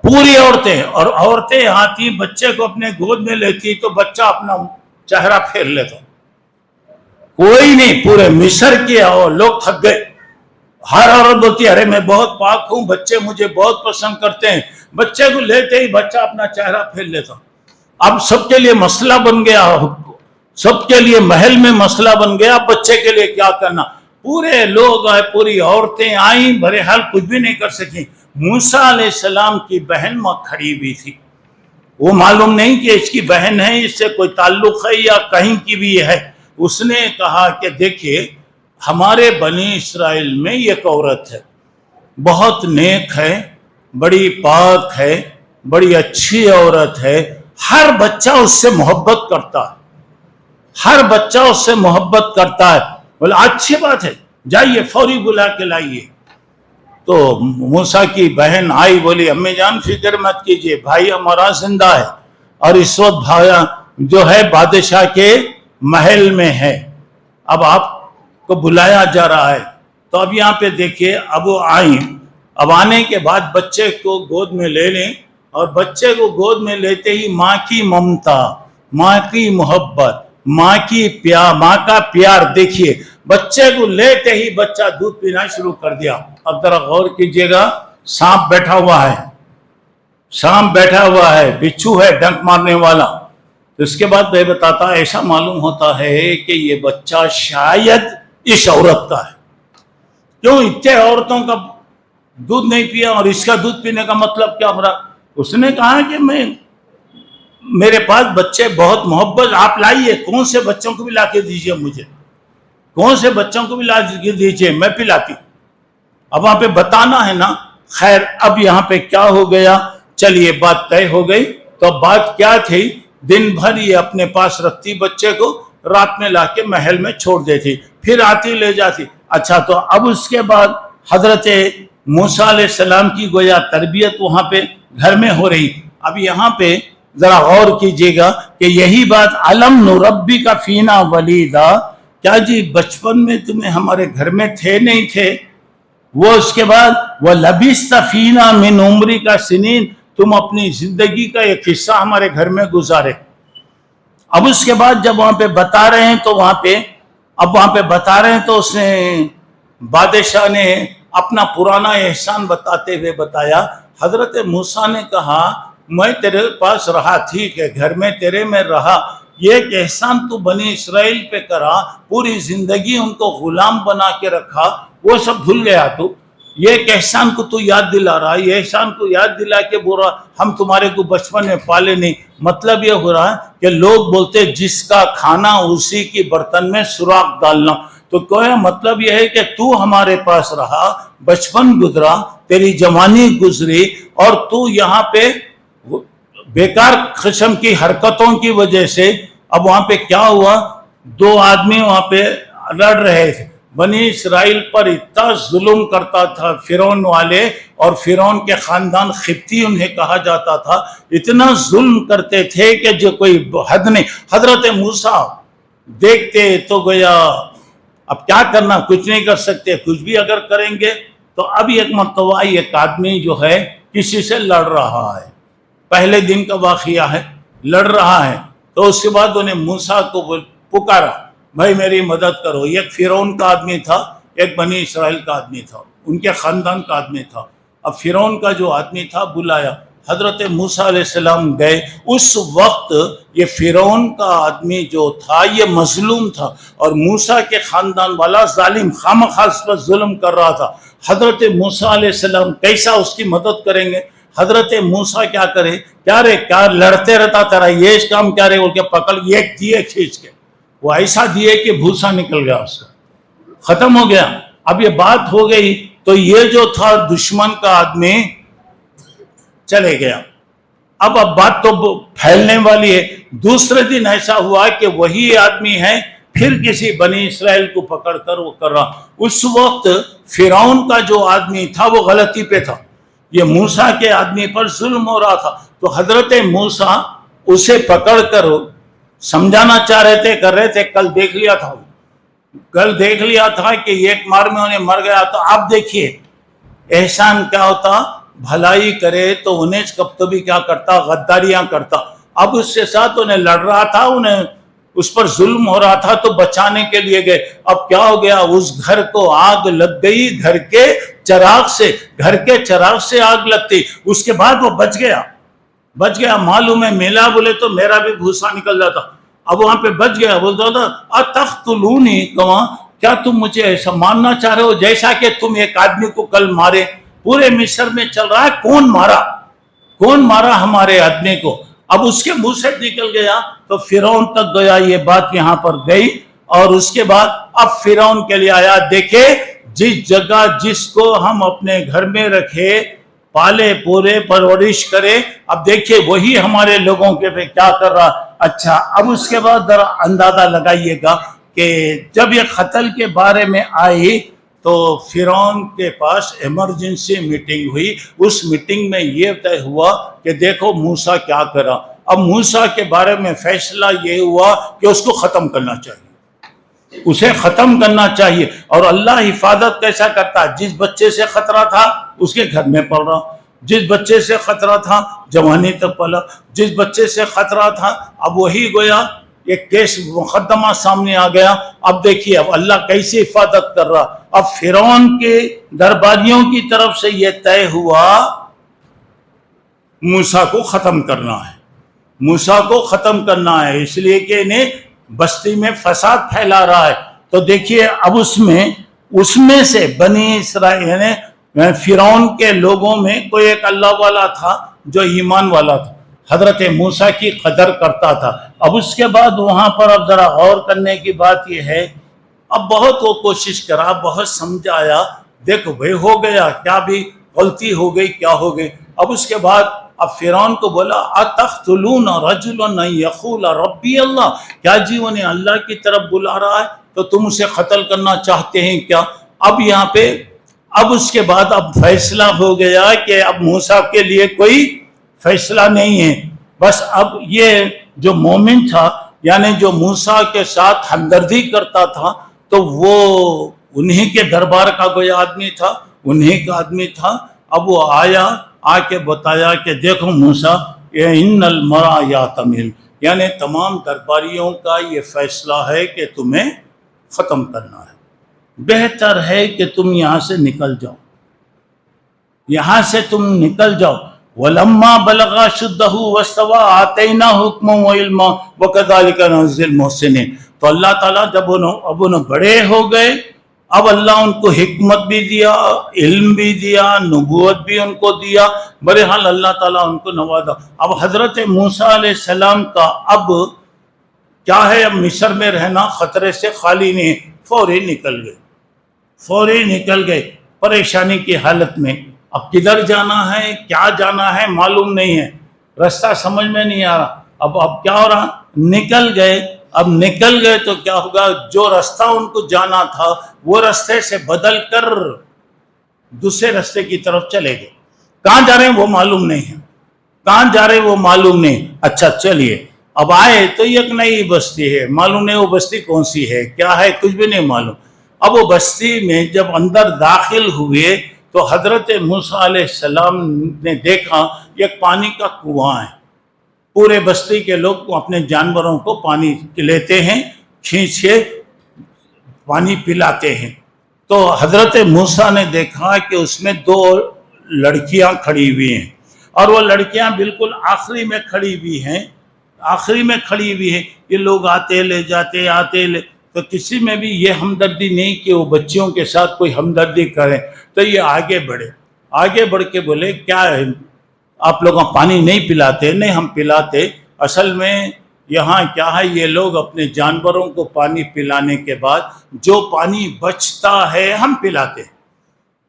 پوری عورتیں. اور عورتیں آتی بچے کو اپنے گود میں لیتی تو بچہ اپنا چہرہ پھیر لیتا. کوئی نہیں, پورے مصر کے لوگ تھک گئے. ہر عورت بولتی ارے میں بہت پاک ہوں, بچے مجھے بہت پسند کرتے ہیں. بچے کو لیتے ہی بچہ اپنا چہرہ پھیر لیتا. اب سب کے لیے مسئلہ بن گیا, سب کے لیے محل میں مسئلہ بن گیا, بچے کے لیے کیا کرنا. پورے لوگ آئے, پوری عورتیں آئیں, بہرحال کچھ بھی نہیں کر سکیں. موسیٰ علیہ السلام کی بہن وہاں کھڑی ہوئی تھی. وہ معلوم نہیں کہ اس کی بہن ہے, اس سے کوئی تعلق ہے یا کہیں کی بھی ہے. اس نے کہا کہ دیکھیے ہمارے بنی اسرائیل میں ایک عورت ہے, بہت نیک ہے, بڑی پاک ہے, بڑی اچھی عورت ہے, ہر بچہ اس سے محبت کرتا ہے, ہر بچہ اس سے محبت کرتا ہے. بولا اچھی بات ہے, جائیے فوری بلا کے لائیے. تو موسیٰ کی بہن آئی, بولی امی جان فکر مت کیجیے, بھائی ہمارا زندہ ہے اور اس وقت بھائی جو ہے بادشاہ کے محل میں ہے, اب آپ کو بلایا جا رہا ہے. تو اب یہاں پہ دیکھیے اب وہ آئیں. اب آنے کے بعد بچے کو گود میں لے لیں, اور بچے کو گود میں لیتے ہی ماں کی ممتا, ماں کی محبت, ماں کا پیار. دیکھیے بچے کو لیتے ہی بچہ دودھ پینا شروع کر دیا. اب ذرا غور کیجئے گا, سانپ بیٹھا ہوا ہے, سانپ بیٹھا ہوا ہے, بچھو ہے ڈنک مارنے والا. تو اس کے بعد میں بتاتا, ایسا معلوم ہوتا ہے کہ یہ بچہ شاید اس عورت کا ہے. کیوں اتنے عورتوں کا دودھ نہیں پیا اور اس کا دودھ پینے کا مطلب کیا ہو رہا؟ اس نے کہا کہ میرے پاس بچے بہت محبت, آپ لائیے, کون سے بچوں کو بھی لا کے دیجیے مجھے, کون سے بچوں کو بھی لا کے دیجیے, میں پلاتی. اب وہاں پہ بتانا ہے نا. خیر اب یہاں پہ کیا ہو گیا, چلیے بات طے ہو گئی. تو بات کیا تھی, دن بھر یہ اپنے پاس رکھتی بچے کو, رات میں لا کے محل میں چھوڑ دیتی, پھر آتی لے جاتی. اچھا, تو اب اس کے بعد حضرت موسیٰ علیہ السلام کی گویا تربیت وہاں پہ گھر میں ہو رہی. اب یہاں پہ ذرا غور کیجئے گا کہ یہی بات علم نربی کا فینا ولیدا, کیا جی بچپن میں تمہیں ہمارے گھر میں تھے نہیں تھے؟ وہ اس کے بعد وہ لبثت فینا من عمری کا سنین, تم اپنی زندگی کا ایک حصہ ہمارے گھر میں گزارے. اب اس کے بعد جب وہاں پہ بتا رہے ہیں تو وہاں پہ بتا رہے ہیں تو اس نے بادشاہ نے اپنا پرانا احسان بتاتے ہوئے بتایا. حضرت موسیٰ نے کہا میں تیرے پاس رہا, ٹھیک ہے, گھر میں تیرے میں رہا, یہ ایک احسان تو بنی اسرائیل پہ کرا, پوری زندگی ان کو غلام بنا کے رکھا, وہ سب بھول گیا. تو یہ ایک احسان کو تو یاد دلا رہا, یہ احسان کو یاد دلا کے بول رہا ہم تمہارے کو بچپن میں پالے نہیں. مطلب یہ ہو رہا ہے کہ لوگ بولتے جس کا کھانا اسی کی برتن میں سوراخ ڈالنا. تو کوئی مطلب یہ ہے کہ تو ہمارے پاس رہا, بچپن گزرا, تیری جوانی گزری, اور تو یہاں پہ بیکار قسم کی حرکتوں کی وجہ سے. اب وہاں پہ کیا ہوا, دو آدمی وہاں پہ لڑ رہے تھے. بنی اسرائیل پر اتنا ظلم کرتا تھا فرعون والے, اور فرعون کے خاندان قبطی انہیں کہا جاتا تھا, اتنا ظلم کرتے تھے کہ جو کوئی حد نہیں. حضرت موسیٰ دیکھتے تو گویا اب کیا کرنا, کچھ نہیں کر سکتے, کچھ بھی اگر کریں گے تو. اب ایک مرتبہ ایک آدمی جو ہے کسی سے لڑ رہا ہے, پہلے دن کا واقعہ ہے, لڑ رہا ہے. تو اس کے بعد انہیں موسیٰ کو پکارا بھائی میری مدد کرو. ایک فرعون کا آدمی تھا, ایک بنی اسرائیل کا آدمی تھا, ان کے خاندان کا آدمی تھا. اب فرعون کا جو آدمی تھا بلایا, حضرت موسیٰ علیہ السلام گئے. اس وقت یہ فرعون کا آدمی جو تھا یہ مظلوم تھا, اور موسیٰ کے خاندان والا ظالم خامخواہ اس پر ظلم کر رہا تھا. حضرت موسیٰ علیہ السلام کیسا اس کی مدد کریں گے؟ حضرت موسیٰ کیا کرے, کیا لڑتے رہتا تیرا یہ کام کیا رہے بول کے پکڑ ایک دیے کھینچ کے, وہ ایسا دیے کہ بھوسا نکل گیا اس کا, ختم ہو گیا. اب یہ بات ہو گئی تو یہ جو تھا دشمن کا آدمی چلے گیا. اب بات تو پھیلنے والی ہے. دوسرے دن ایسا ہوا کہ وہی آدمی ہے پھر کسی بنی اسرائیل کو پکڑ کر وہ کر رہا. اس وقت فرعون کا جو آدمی تھا وہ غلطی پہ تھا, یہ موسیٰ کے آدمی پر ظلم ہو رہا تھا. تو حضرت موسیٰ اسے پکڑ کر سمجھانا چاہ رہے تھے, کر رہے تھے. کل دیکھ لیا تھا کہ ایک مار میں انہیں مر گیا. تو آپ دیکھیے احسان کیا ہوتا, بھلائی کرے تو انہیں کب تو بھی کیا کرتا, غداریاں کرتا. اب اس کے ساتھ انہیں لڑ رہا تھا, انہیں اس پر ظلم ہو رہا تھا, تو بچانے کے لیے گئے. اب کیا ہو گیا, اس گھر کو آگ لگ گئی, گھر کے چراغ سے آگ لگتی. اس کے بعد وہ بچ گیا. معلوم ہے میلا بولے تو میرا بھی بھوسا نکل جاتا. اب وہاں پہ بچ گیا. بولتا تھا اتقتلونی, کیا تم مجھے ایسا مارنا چاہ رہے ہو جیسا کہ تم ایک آدمی کو کل مارے؟ پورے مصر میں چل رہا ہے کون مارا ہمارے آدمی کو. اب اس کے منہ سے نکل گیا تو فرعون تک گیا. یہ بات یہاں پر گئی, اور اس کے بعد اب فرعون کے لیے آیا. دیکھے جس جگہ جس کو ہم اپنے گھر میں رکھے, پالے پورے پرورش کرے, اب دیکھیے وہی ہمارے لوگوں کے پہ کیا کر رہا. اچھا اب اس کے بعد ذرا اندازہ لگائیے گا کہ جب یہ قتل کے بارے میں آئی تو فرعون کے پاس ایمرجنسی میٹنگ ہوئی. اس میٹنگ میں یہ طے ہوا کہ دیکھو موسیٰ کیا کرا. اب موسیٰ کے بارے میں فیصلہ یہ ہوا کہ اس کو ختم کرنا چاہیے, اسے ختم کرنا چاہیے. اور اللہ حفاظت کیسا کرتا, جس بچے سے خطرہ تھا اس کے گھر میں پل رہا, جس بچے سے خطرہ تھا جوانی تک پلا, جس بچے سے خطرہ تھا اب وہی گویا ایک کیس مقدمہ سامنے آ گیا. اب دیکھیے اب اللہ کیسے حفاظت کر رہا. اب فرعون کے درباریوں کی طرف سے یہ طے ہوا موسیٰ کو ختم کرنا ہے, اس لیے کہ انہیں بستی میں فساد پھیلا رہا ہے. تو دیکھیے اب اس میں سے بنی اسرائیل یعنی فرعون کے لوگوں میں کوئی ایک اللہ والا تھا جو ایمان والا تھا, حضرت موسیٰ کی قدر کرتا تھا. اب اس کے بعد وہاں پر اب ذرا غور کرنے کی بات یہ ہے, اب بہت وہ کوشش کرا, بہت سمجھایا, دیکھو بھائی ہو گیا, کیا بھی غلطی ہو گئی, کیا ہو گئی. اب اس کے بعد اب فرعون کو بولا اتقتلون رجلا یقول ربی اللہ, کیا جی انہیں اللہ کی طرف بلا رہا ہے تو تم اسے قتل کرنا چاہتے ہیں کیا؟ اب یہاں پہ اب اس کے بعد اب فیصلہ ہو گیا کہ اب موسیٰ کے لیے کوئی فیصلہ نہیں ہے. بس اب یہ جو مومن تھا یعنی جو موسیٰ کے ساتھ ہمدردی کرتا تھا تو وہ انہی کے دربار کا کوئی آدمی تھا. اب وہ آیا, آ کے بتایا کہ دیکھو موسیٰ ان المرء یاتمل, یعنی تمام درباریوں کا یہ فیصلہ ہے کہ تمہیں ختم کرنا ہے, بہتر ہے کہ تم یہاں سے نکل جاؤ. وَلَمَّا بَلَغَ شُدَّهُ وَاسْتَوَى آتَيْنَاهُ حُكْمًا وَعِلْمًا وَكَذَلِكَ نَجْزِي الْمُحْسِنِينَ. تو اللہ تعالیٰ جب انہیں بڑے ہو گئے, اب اللہ ان کو حکمت بھی دیا, علم بھی دیا, نبوت بھی ان کو دیا, بہرحال اللہ تعالیٰ ان کو نوازا. اب حضرت موسیٰ علیہ السلام کا اب کیا ہے, اب مصر میں رہنا خطرے سے خالی نہیں, فوری نکل گئے پریشانی کی حالت میں. اب کدھر جانا ہے, کیا جانا ہے معلوم نہیں ہے, راستہ سمجھ میں نہیں آ رہا. اب کیا ہو رہا, نکل گئے تو کیا ہوگا, جو راستہ ان کو جانا تھا وہ راستے سے بدل کر دوسرے راستے کی طرف چلے گئے. کہاں جا رہے ہیں وہ معلوم نہیں. اچھا چلیے اب آئے تو ایک نئی بستی ہے, معلوم نہیں وہ بستی کون سی ہے, کیا ہے, کچھ بھی نہیں معلوم. اب وہ بستی میں جب اندر داخل ہوئے تو حضرت موسیٰ علیہ السلام نے دیکھا ایک پانی کا کنواں ہے. پورے بستی کے لوگ اپنے جانوروں کو پانی لیتے ہیں, کھینچ کے پانی پلاتے ہیں۔ تو حضرت موسیٰ نے دیکھا کہ اس میں 2 لڑکیاں کھڑی ہوئی ہیں، اور وہ لڑکیاں بالکل آخری میں کھڑی ہوئی ہیں، آخری میں کھڑی ہوئی ہیں۔ یہ لوگ آتے لے جاتے، تو کسی میں بھی یہ ہمدردی نہیں کہ وہ بچیوں کے ساتھ کوئی ہمدردی کریں۔ تو یہ آگے بڑھ کے بولے کیا ہے آپ لوگوں پانی نہیں پلاتے؟ نہیں ہم پلاتے، اصل میں یہاں کیا ہے، یہ لوگ اپنے جانوروں کو پانی پلانے کے بعد جو پانی بچتا ہے ہم پلاتے ہیں۔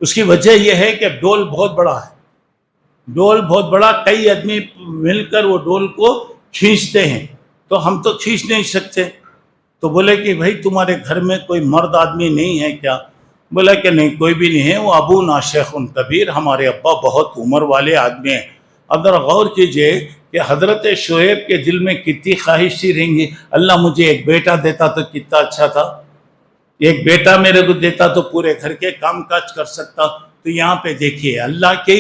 اس کی وجہ یہ ہے کہ ڈول بہت بڑا ہے، ڈول بہت بڑا، کئی آدمی مل کر وہ ڈول کو کھینچتے ہیں، تو ہم تو کھینچ نہیں سکتے۔ تو بولے کہ بھائی تمہارے گھر میں کوئی مرد آدمی نہیں ہے کیا؟ بولا کہ نہیں کوئی بھی نہیں ہے، وہ ابونا شیخ کبیر، ہمارے ابا بہت عمر والے آدمی ہیں۔ اب ذرا غور کیجئے کہ حضرت شعیب کے دل میں کتنی خواہش سی رہیں گی، اللہ مجھے ایک بیٹا دیتا تو کتنا اچھا تھا، ایک بیٹا میرے کو دیتا تو پورے گھر کے کام کاج کر سکتا۔ تو یہاں پہ دیکھیے اللہ کی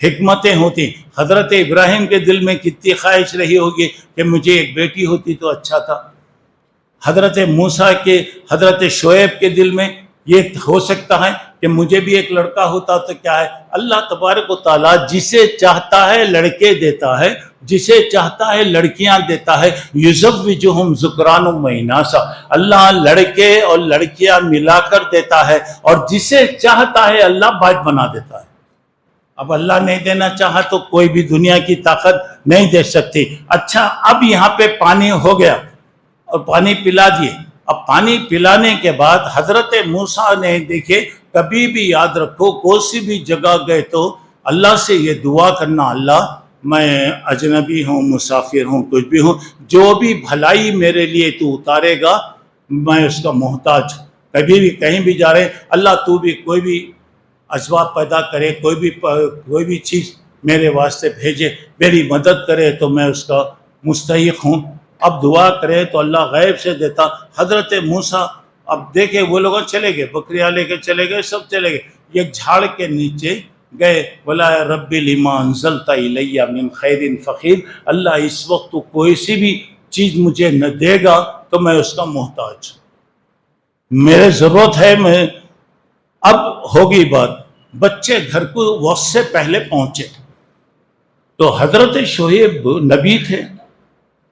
حکمتیں ہوتی۔ حضرت ابراہیم کے دل میں کتنی خواہش رہی ہوگی کہ مجھے ایک بیٹی ہوتی تو اچھا تھا۔ حضرت موسیٰ کے، حضرت شعیب کے دل میں یہ ہو سکتا ہے کہ مجھے بھی ایک لڑکا ہوتا تو کیا ہے۔ اللہ تبارک و تعالیٰ جسے چاہتا ہے لڑکے دیتا ہے، جسے چاہتا ہے لڑکیاں دیتا ہے۔ یزوجہم ذکران و اناثا، اللہ لڑکے اور لڑکیاں ملا کر دیتا ہے، اور جسے چاہتا ہے اللہ باج بنا دیتا ہے۔ اب اللہ نہیں دینا چاہا تو کوئی بھی دنیا کی طاقت نہیں دے سکتی۔ اچھا اب یہاں پہ پانی ہو گیا اور پانی پلا دیے۔ اب پانی پلانے کے بعد حضرت موسیٰ نے دیکھے، کبھی بھی یاد رکھو کوئی بھی جگہ گئے تو اللہ سے یہ دعا کرنا، اللہ میں اجنبی ہوں، مسافر ہوں، کچھ بھی ہوں، جو بھی بھلائی میرے لیے تو اتارے گا میں اس کا محتاج ہوں۔ کبھی بھی کہیں بھی جا رہے اللہ تو بھی کوئی بھی اسباب پیدا کرے، کوئی بھی چیز میرے واسطے بھیجے، میری مدد کرے تو میں اس کا مستحق ہوں۔ اب دعا کرے تو اللہ غیب سے دیتا۔ حضرت موسیٰ اب دیکھے وہ لوگ چلے گئے، بکریاں لے کے چلے گئے، سب چلے گئے، ایک جھاڑ کے نیچے گئے، بولا رب لما انزلت الی من خیر فقیر، اللہ اس وقت تو کوئی سی بھی چیز مجھے نہ دے گا تو میں اس کا محتاج ہوں، میرے ضرورت ہے۔ میں اب ہوگی بات، بچے گھر کو وقت سے پہلے پہنچے تو حضرت شعیب نبی تھے،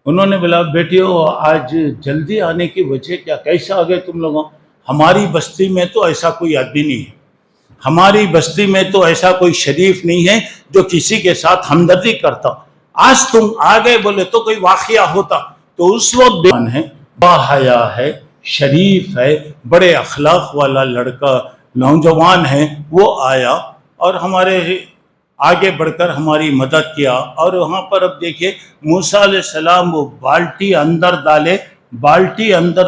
انہوں نے بولا بیٹیو آج جلدی آنے کی وجہ کیا، کیسا آ گئے تم لوگوں؟ ہماری بستی میں تو ایسا کوئی آدمی نہیں ہے، ہماری بستی میں تو ایسا کوئی شریف نہیں ہے جو کسی کے ساتھ ہمدردی کرتا، آج تم آ گئے بولے تو کوئی واقعہ ہوتا۔ تو اس وقت ہے، باحیا ہے، شریف ہے، بڑے اخلاق والا لڑکا نوجوان ہے، وہ آیا اور ہمارے آگے بڑھ کر ہماری مدد کیا۔ اور وہاں پر اب دیکھیے موسیٰ علیہ السلام وہ بالٹی اندر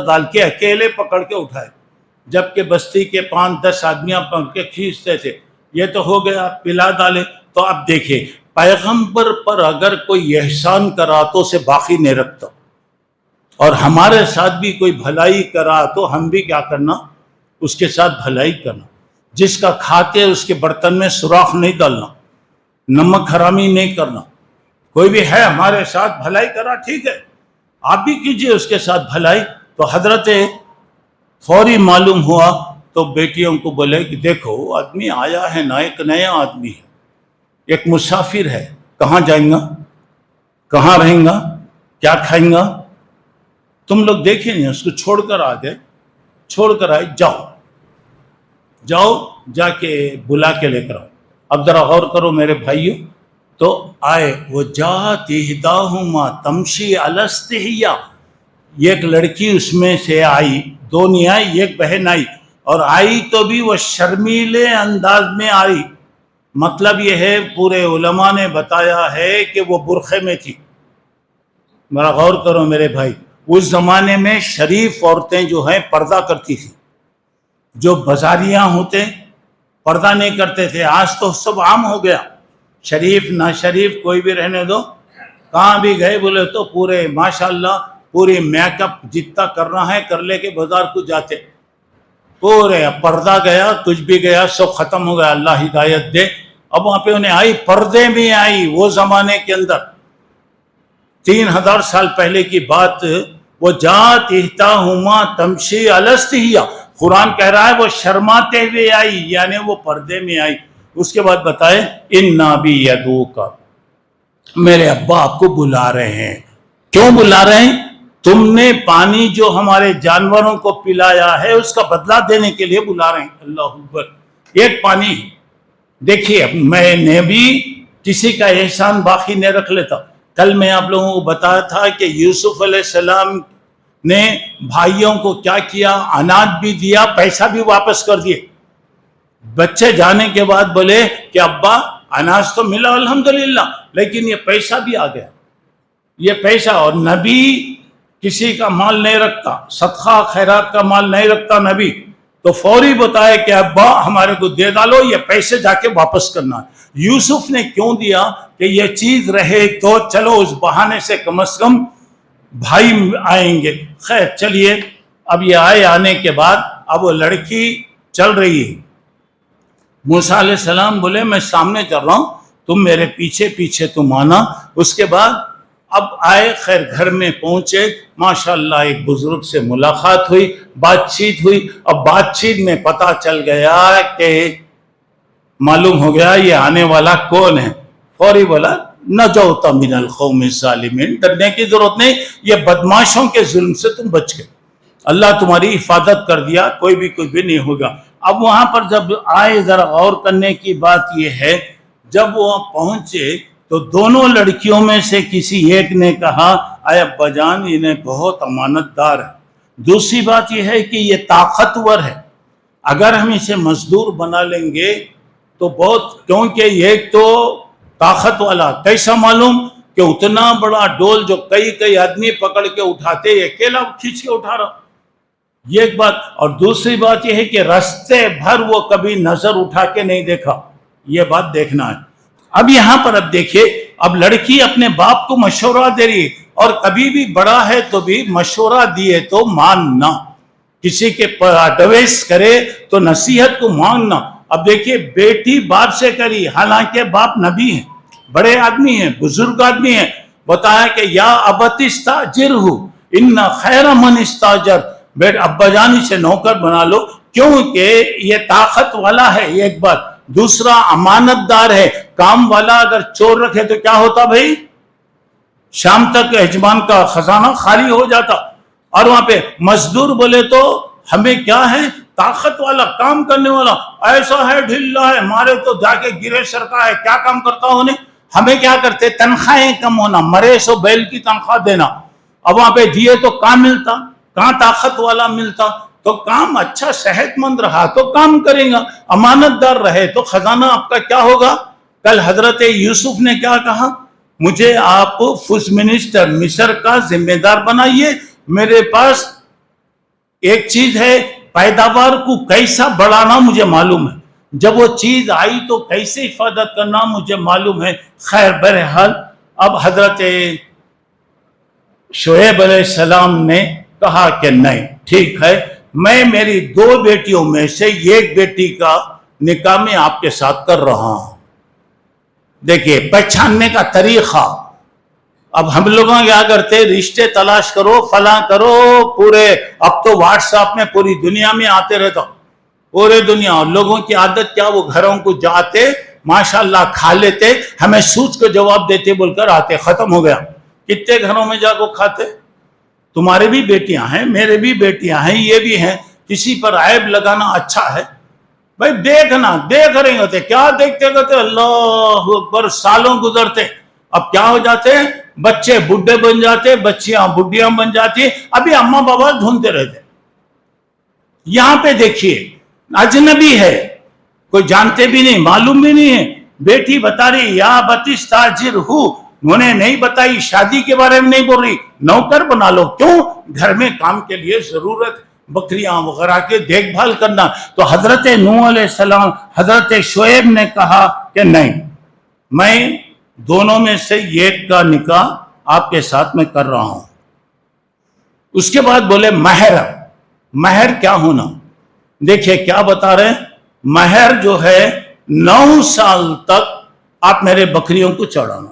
ڈال کے اکیلے پکڑ کے اٹھائے، جبکہ بستی کے 5-10 آدمیاں پکڑ کے کھینچتے تھے۔ یہ تو ہو گیا، پلا ڈالے۔ تو اب دیکھیے پیغمبر پر اگر کوئی احسان کرا تو اسے باقی نہیں رکھتا، اور ہمارے ساتھ بھی کوئی بھلائی کرا تو ہم بھی کیا کرنا، اس کے ساتھ بھلائی کرنا۔ جس کا کھاتے اس کے برتن میں سوراخ نہیں ڈالنا، نمک حرامی نہیں کرنا۔ کوئی بھی ہے ہمارے ساتھ بھلائی کرا، ٹھیک ہے آپ بھی کیجئے اس کے ساتھ بھلائی۔ تو حضرت فوری معلوم ہوا تو بیٹیوں کو بولے کہ دیکھو آدمی آیا ہے نا، ایک نیا آدمی ہے، ایک مسافر ہے، کہاں جائیں گا، کہاں رہیں گا، کیا کھائیں گا، تم لوگ دیکھیں نہیں، اس کو چھوڑ کر آ گئے، چھوڑ کر آئے، جاؤ جا کے بلا کے لے کر آؤ۔ اب ذرا غور کرو میرے بھائیو، تو آئے وہ جات احداہما تمشی علی استحیاء، ایک لڑکی اس میں سے آئی، 2 نہیں آئی، ایک بہن آئی، اور آئی تو بھی وہ شرمیلے انداز میں آئی۔ مطلب یہ ہے پورے علماء نے بتایا ہے کہ وہ برقعے میں تھی۔ میرا غور کرو میرے بھائی، اس زمانے میں شریف عورتیں جو ہیں پردہ کرتی تھی، جو بازاریاں ہوتے پردہ نہیں کرتے تھے۔ آج تو سب عام ہو گیا، شریف نہ شریف کوئی بھی رہنے دو، کہاں بھی گئے بولے تو پورے ماشاءاللہ پوری میک اپ جتنا کرنا ہے کر لے کے بازار کو جاتے، پورے پردہ گیا، کچھ بھی گیا، سب ختم ہو گیا، اللہ ہدایت دے۔ اب وہاں پہ انہیں آئی، پردے میں آئی، وہ زمانے کے اندر 3000 سال پہلے کی بات، وجاءت احداہما تمشی علی استحیاء، قرآن کہہ رہا ہے وہ شرماتے ہوئے آئی، یعنی وہ پردے میں آئی۔ اس کے بعد بتائے اِنَّا بِیَدُوکَ، میرے ابا آپ کو بلا رہے ہیں۔ کیوں بلا رہے ہیں؟ تم نے پانی جو ہمارے جانوروں کو پلایا ہے اس کا بدلہ دینے کے لیے بلا رہے ہیں۔ اللہ اکبر، ایک پانی دیکھیے، میں نے بھی کسی کا احسان باقی نہیں رکھ لیتا۔ کل میں آپ لوگوں کو بتایا تھا کہ یوسف علیہ السلام نے بھائیوں کو کیا کیا، اناج بھی دیا، پیسہ بھی واپس کر دیے۔ بچے جانے کے بعد بولے کہ ابا اناج تو ملا الحمدللہ، لیکن یہ پیسہ بھی آ گیا، یہ پیسہ۔ اور نبی کسی کا مال نہیں رکھتا، صدقہ خیرات کا مال نہیں رکھتا نبی، تو فوری بتایا کہ ابا ہمارے کو دے ڈالو، یہ پیسے جا کے واپس کرنا ہے۔ یوسف نے کیوں دیا کہ یہ چیز رہے تو چلو اس بہانے سے کم از کم بھائی آئیں گے۔ خیر چلیے، اب یہ آنے کے بعد اب وہ لڑکی چل رہی ہے۔ موسیٰ علیہ السلام بولے میں سامنے چل رہا ہوں، تم میرے پیچھے پیچھے تم آنا۔ اس کے بعد اب آئے، خیر گھر میں پہنچے، ماشاءاللہ ایک بزرگ سے ملاقات ہوئی، بات چیت ہوئی۔ اب بات چیت میں پتہ چل گیا کہ معلوم ہو گیا یہ آنے والا کون ہے۔ فوری بولا نجوت من القوم الظالمین، ڈرنے کی ضرورت نہیں، یہ بدماشوں کے ظلم سے تم بچ گئے، اللہ تمہاری حفاظت کر دیا، کوئی بھی نہیں ہوگا۔ اب وہاں پر جب آئے، ذرا غور کرنے کی بات یہ ہے، جب وہ پہنچے تو دونوں لڑکیوں میں سے کسی ایک نے کہا اے ابا جان انہیں بہت امانت دار ہے۔ دوسری بات یہ ہے کہ یہ طاقتور ہے، اگر ہم اسے مزدور بنا لیں گے تو بہت، کیونکہ ایک تو طاقت والا، کیسا معلوم کہ اتنا بڑا ڈول جو کئی آدمی پکڑ کے اٹھاتے، یہ اکیلا کھینچ کے اٹھا رہا، یہ ایک بات۔ اور دوسری بات یہ ہے کہ رستے بھر وہ کبھی نظر اٹھا کے نہیں دیکھا، یہ بات دیکھنا ہے۔ اب یہاں پر اب دیکھیے، اب لڑکی اپنے باپ کو مشورہ دے رہی ہے، اور کبھی بھی بڑا ہے تو بھی مشورہ دیے تو ماننا، کسی کے ایڈوائس کرے تو نصیحت کو ماننا۔ اب دیکھیے بیٹی باپ سے کری، حالانکہ باپ نبی ہیں، بڑے آدمی ہیں، بزرگ آدمی ہیں، بتایا کہ یا ابت استاجرہ ان خیر من استاجر، بیٹ ابا جان اسے نوکر بنا لو، کیونکہ یہ طاقت والا ہے، یہ ایک بات۔ دوسرا امانت دار ہے، کام والا اگر چور رکھے تو کیا ہوتا بھائی، شام تک یجمان کا خزانہ خالی ہو جاتا۔ اور وہاں پہ مزدور بولے تو ہمیں کیا ہے، طاقت والا، کام کرنے والا، ایسا ہے ڈھلا ہے، مارے تو جا کے گرے سرکا ہے، کیا کام کرتا ہونے، ہمیں کیا کرتے، تنخواہیں کم ہونا، مرے سو بیل کی تنخواہ دینا۔ اب وہاں پہ دیے تو کام ملتا، کہاں طاقت والا ملتا، تو کام اچھا صحت مند رہا تو کام کرے گا، امانت دار رہے تو خزانہ آپ کا کیا ہوگا۔ کل حضرت یوسف نے کیا کہا، مجھے آپ فوڈ منسٹر مصر کا ذمہ دار بنائیے، میرے پاس ایک چیز ہے، پیداوار کو کیسا بڑھانا مجھے معلوم ہے، جب وہ چیز آئی تو کیسے حفاظت کرنا مجھے معلوم ہے۔ خیر بہرحال اب حضرت شعیب علیہ السلام نے کہا کہ نہیں ٹھیک ہے، میں میری 2 بیٹیوں میں سے ایک بیٹی کا نکاح میں آپ کے ساتھ کر رہا ہوں۔ دیکھیے پہچاننے کا طریقہ، اب ہم لوگوں کیا کرتے، رشتے تلاش کرو، فلاں کرو، پورے اب تو واٹس ایپ میں پوری دنیا میں آتے رہتا، پورے دنیا، اور لوگوں کی عادت کیا، وہ گھروں کو جاتے ماشاءاللہ کھا لیتے، ہمیں سوچ کو جواب دیتے بول کر آتے، ختم ہو گیا۔ کتنے گھروں میں جا کو کھاتے، تمہارے بھی بیٹیاں ہیں، میرے بھی بیٹیاں ہیں، یہ بھی ہیں، کسی پر عیب لگانا اچھا ہے بھائی، دیکھنا، دیکھ رہے ہوتے، کیا دیکھتے کرتے، اللہ اکبر، سالوں گزرتے، اب کیا ہو جاتے، بچے بڈھے بن جاتے، بچیاں بڈھیاں بن جاتی، ابھی اماں بابا ڈھونڈتے رہتے۔ یہاں پہ دیکھیے اجنبی ہے، کوئی جانتے بھی نہیں، معلوم بھی نہیں ہے، بیٹی بتا رہی یا بتستاجر ہوں، انہوں نے نہیں بتائی، شادی کے بارے میں نہیں بول رہی، نوکر بنا لو، کیوں، گھر میں کام کے لیے ضرورت، بکریاں وغیرہ کے دیکھ بھال کرنا۔ تو حضرت نوح علیہ السلام، حضرت شعیب نے کہا کہ نہیں، میں دونوں میں سے ایک کا نکاح آپ کے ساتھ میں کر رہا ہوں۔ اس کے بعد بولے مہر، مہر کیا ہونا، دیکھیے کیا بتا رہے ہیں، مہر جو ہے 9 سال تک آپ میرے بکریوں کو چڑھانا،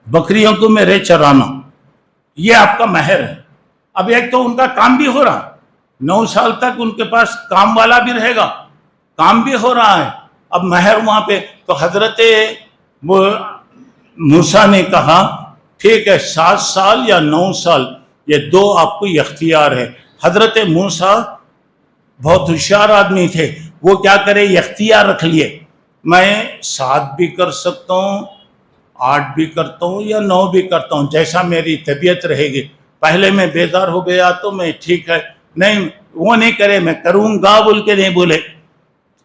بکریوں کو میرے چرانا، یہ آپ کا مہر ہے۔ اب ایک تو ان کا کام بھی ہو رہا، 9 سال تک ان کے پاس کام والا بھی رہے گا، کام بھی ہو رہا ہے، اب مہر وہاں پہ. تو حضرت موسیٰ نے کہا ٹھیک ہے 7 سال یا 9 سال یہ 2 آپ کو اختیار ہے. حضرت موسیٰ بہت ہوشیار آدمی تھے، وہ کیا کرے اختیار رکھ لیے، میں 7 بھی کر سکتا ہوں، 8 بھی کرتا ہوں یا 9 بھی کرتا ہوں، جیسا میری طبیعت رہے گی. پہلے میں بیدار ہو گیا تو میں ٹھیک ہے، نہیں وہ نہیں کرے میں کروں گا بول کے نہیں بولے،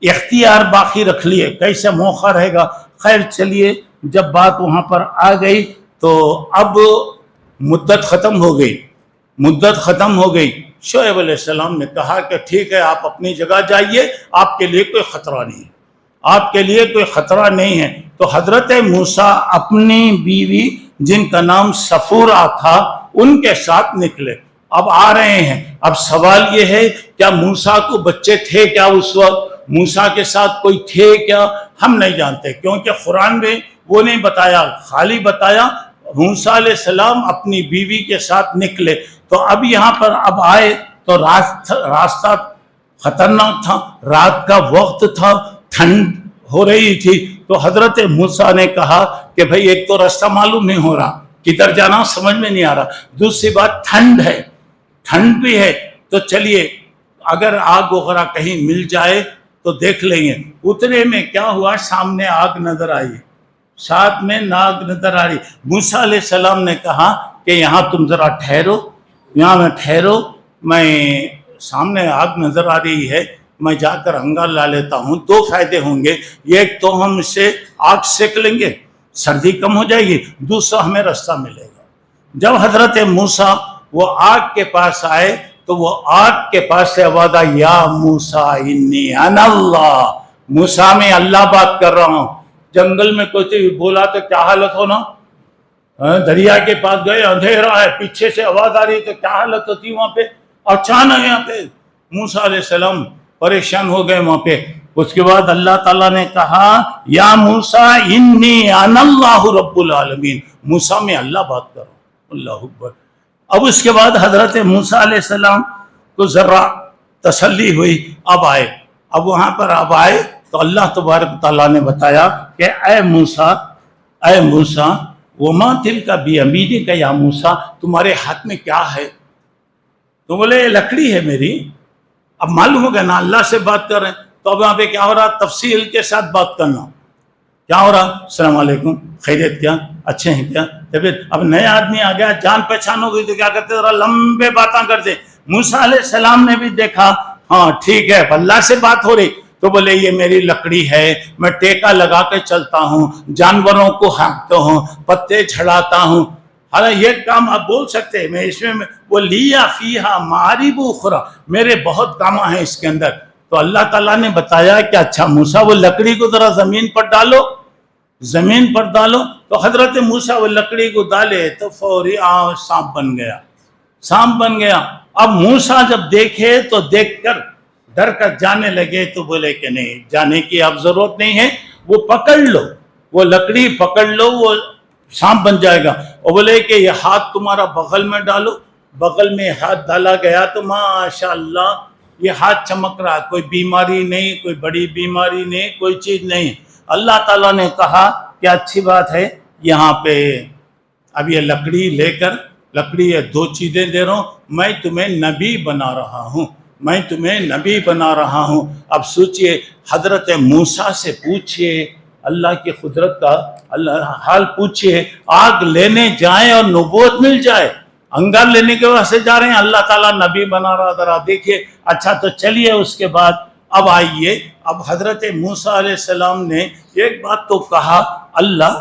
اختیار باقی رکھ لیے، کیسے موقع رہے گا. خیر چلیے، جب بات وہاں پر آ گئی تو اب مدت ختم ہو گئی، مدت ختم ہو گئی. شعیب علیہ السلام نے کہا کہ ٹھیک ہے آپ اپنی جگہ جائیے، آپ کے لیے کوئی خطرہ نہیں ہے، آپ کے لیے کوئی خطرہ نہیں ہے. تو حضرت موسیٰ اپنی بیوی جن کا نام صفورہ تھا ان کے ساتھ نکلے. اب آ رہے ہیں، اب سوال یہ ہے کیا موسیٰ کو بچے تھے کیا اس وقت، موسیٰ کے ساتھ کوئی تھے کیا، ہم نہیں جانتے، کیونکہ قرآن میں وہ نہیں بتایا، خالی بتایا موسیٰ علیہ السلام اپنی بیوی کے ساتھ نکلے. تو اب یہاں پر اب آئے تو راستہ خطرناک تھا، رات کا وقت تھا، ٹھنڈ ہو رہی تھی. تو حضرت موسیٰ نے کہا کہ بھئی ایک تو راستہ معلوم نہیں ہو رہا، کدھر جانا سمجھ میں نہیں آ رہا، دوسری بات ٹھنڈ ہے، ٹھنڈ بھی ہے، تو چلیے اگر آگ وغیرہ کہیں مل جائے تو دیکھ لیں گے. اترے میں کیا ہوا، سامنے آگ نظر آئی، ساتھ میں ناگ نظر آ رہی. موسیٰ علیہ السلام نے کہا کہ یہاں تم ذرا ٹھہرو، یہاں میں ٹھہرو، میں سامنے آگ نظر آ رہی ہے، میں جا کر انگار لا لیتا ہوں. 2 فائدے ہوں گے، ایک تو ہم اسے آگ سیک لیں گے، سردی کم ہو جائے گی، دوسرا ہمیں راستہ ملے گا. جب حضرت موسیٰ وہ آگ کے پاس آئے تو وہ آگ کے پاس سے آواز آئی، یا موسیٰ انی انا اللہ، موسیٰ میں اللہ بات کر رہا ہوں. جنگل میں کوئی بولا تو کیا حالت ہونا، دریا کے پاس گئے اندھیرا ہے، پیچھے سے آواز آ رہی تو کیا حالت ہوتی وہاں پہ. اچانک یہاں پہ موسیٰ علیہ السلام پریشان ہو گئے وہاں پہ. اس کے بعد اللہ تعالیٰ نے کہا یا موسیٰ انی انا اللہ رب العالمین، موسیٰ میں اللہ بات کرو. اللہ اکبر. اب اس کے بعد حضرت موسیٰ علیہ السلام کو ذرا تسلی ہوئی، اب آئے. اب وہاں پر اب آئے تو اللہ تبارک تعالیٰ نے بتایا کہ اے موسیٰ وما تلک بیمینک یا موسیٰ، تمہارے ہاتھ میں کیا ہے؟ تو بولے یہ لکڑی ہے میری. اب معلوم ہو گیا نا اللہ سے بات کر رہے ہیں. تو اب یہاں پہ کیا ہو رہا، تفصیل کے ساتھ بات کرنا. کیا ہو رہا، السلام علیکم، خیریت کیا، اچھے ہیں کیا، طبیعت. اب نئے آدمی آ گیا، جان پہچان ہو گئی تو کیا کرتے، ذرا لمبے باتاں کرتے. موسیٰ علیہ السلام نے بھی دیکھا ہاں ٹھیک ہے اللہ سے بات ہو رہی، تو بولے یہ میری لکڑی ہے، میں ٹیکا لگا کے چلتا ہوں، جانوروں کو ہانکتا ہوں، پتے جھڑاتا ہوں. حالانکہ یہ کام آپ بول سکتے ہیں، میں اس میں وہ لیا فیہا معارب اخری، میرے بہت کام ہیں اس کے اندر. تو اللہ تعالیٰ نے بتایا کہ اچھا موسیٰ وہ لکڑی کو ذرا زمین پر ڈالو، زمین پر ڈالو. تو حضرت موسیٰ وہ لکڑی کو ڈالے تو فوری سانپ بن گیا، سانپ بن گیا. اب موسیٰ جب دیکھے تو دیکھ کر ڈر کر جانے لگے. تو بولے کہ نہیں جانے کی اب ضرورت نہیں ہے، وہ پکڑ لو، وہ لکڑی پکڑ لو، وہ سانپ بن جائے گا. اور بولے کہ یہ ہاتھ تمہارا بغل میں ڈالو. بغل میں ہاتھ ڈالا گیا تو ماشاءاللہ یہ ہاتھ چمک رہا، کوئی بیماری نہیں، کوئی بڑی بیماری نہیں، کوئی چیز نہیں. اللہ تعالیٰ نے کہا کہ اچھی بات ہے، یہاں پہ اب یہ لکڑی لے کر، لکڑی یہ 2 چیزیں دے رہا ہوں، میں تمہیں نبی بنا رہا ہوں، میں تمہیں نبی بنا رہا ہوں. اب سوچئے حضرت موسیٰ سے پوچھئے اللہ کی قدرت کا حال پوچھئے، آگ لینے جائیں اور نبوت مل جائے. انگار لینے کے واسطے جا رہے ہیں، اللہ تعالیٰ نبی بنا رہا، ذرا دیکھیے. اچھا تو چلیے اس کے بعد اب آئیے. اب حضرت موسیٰ علیہ السلام نے ایک بات تو کہا، اللہ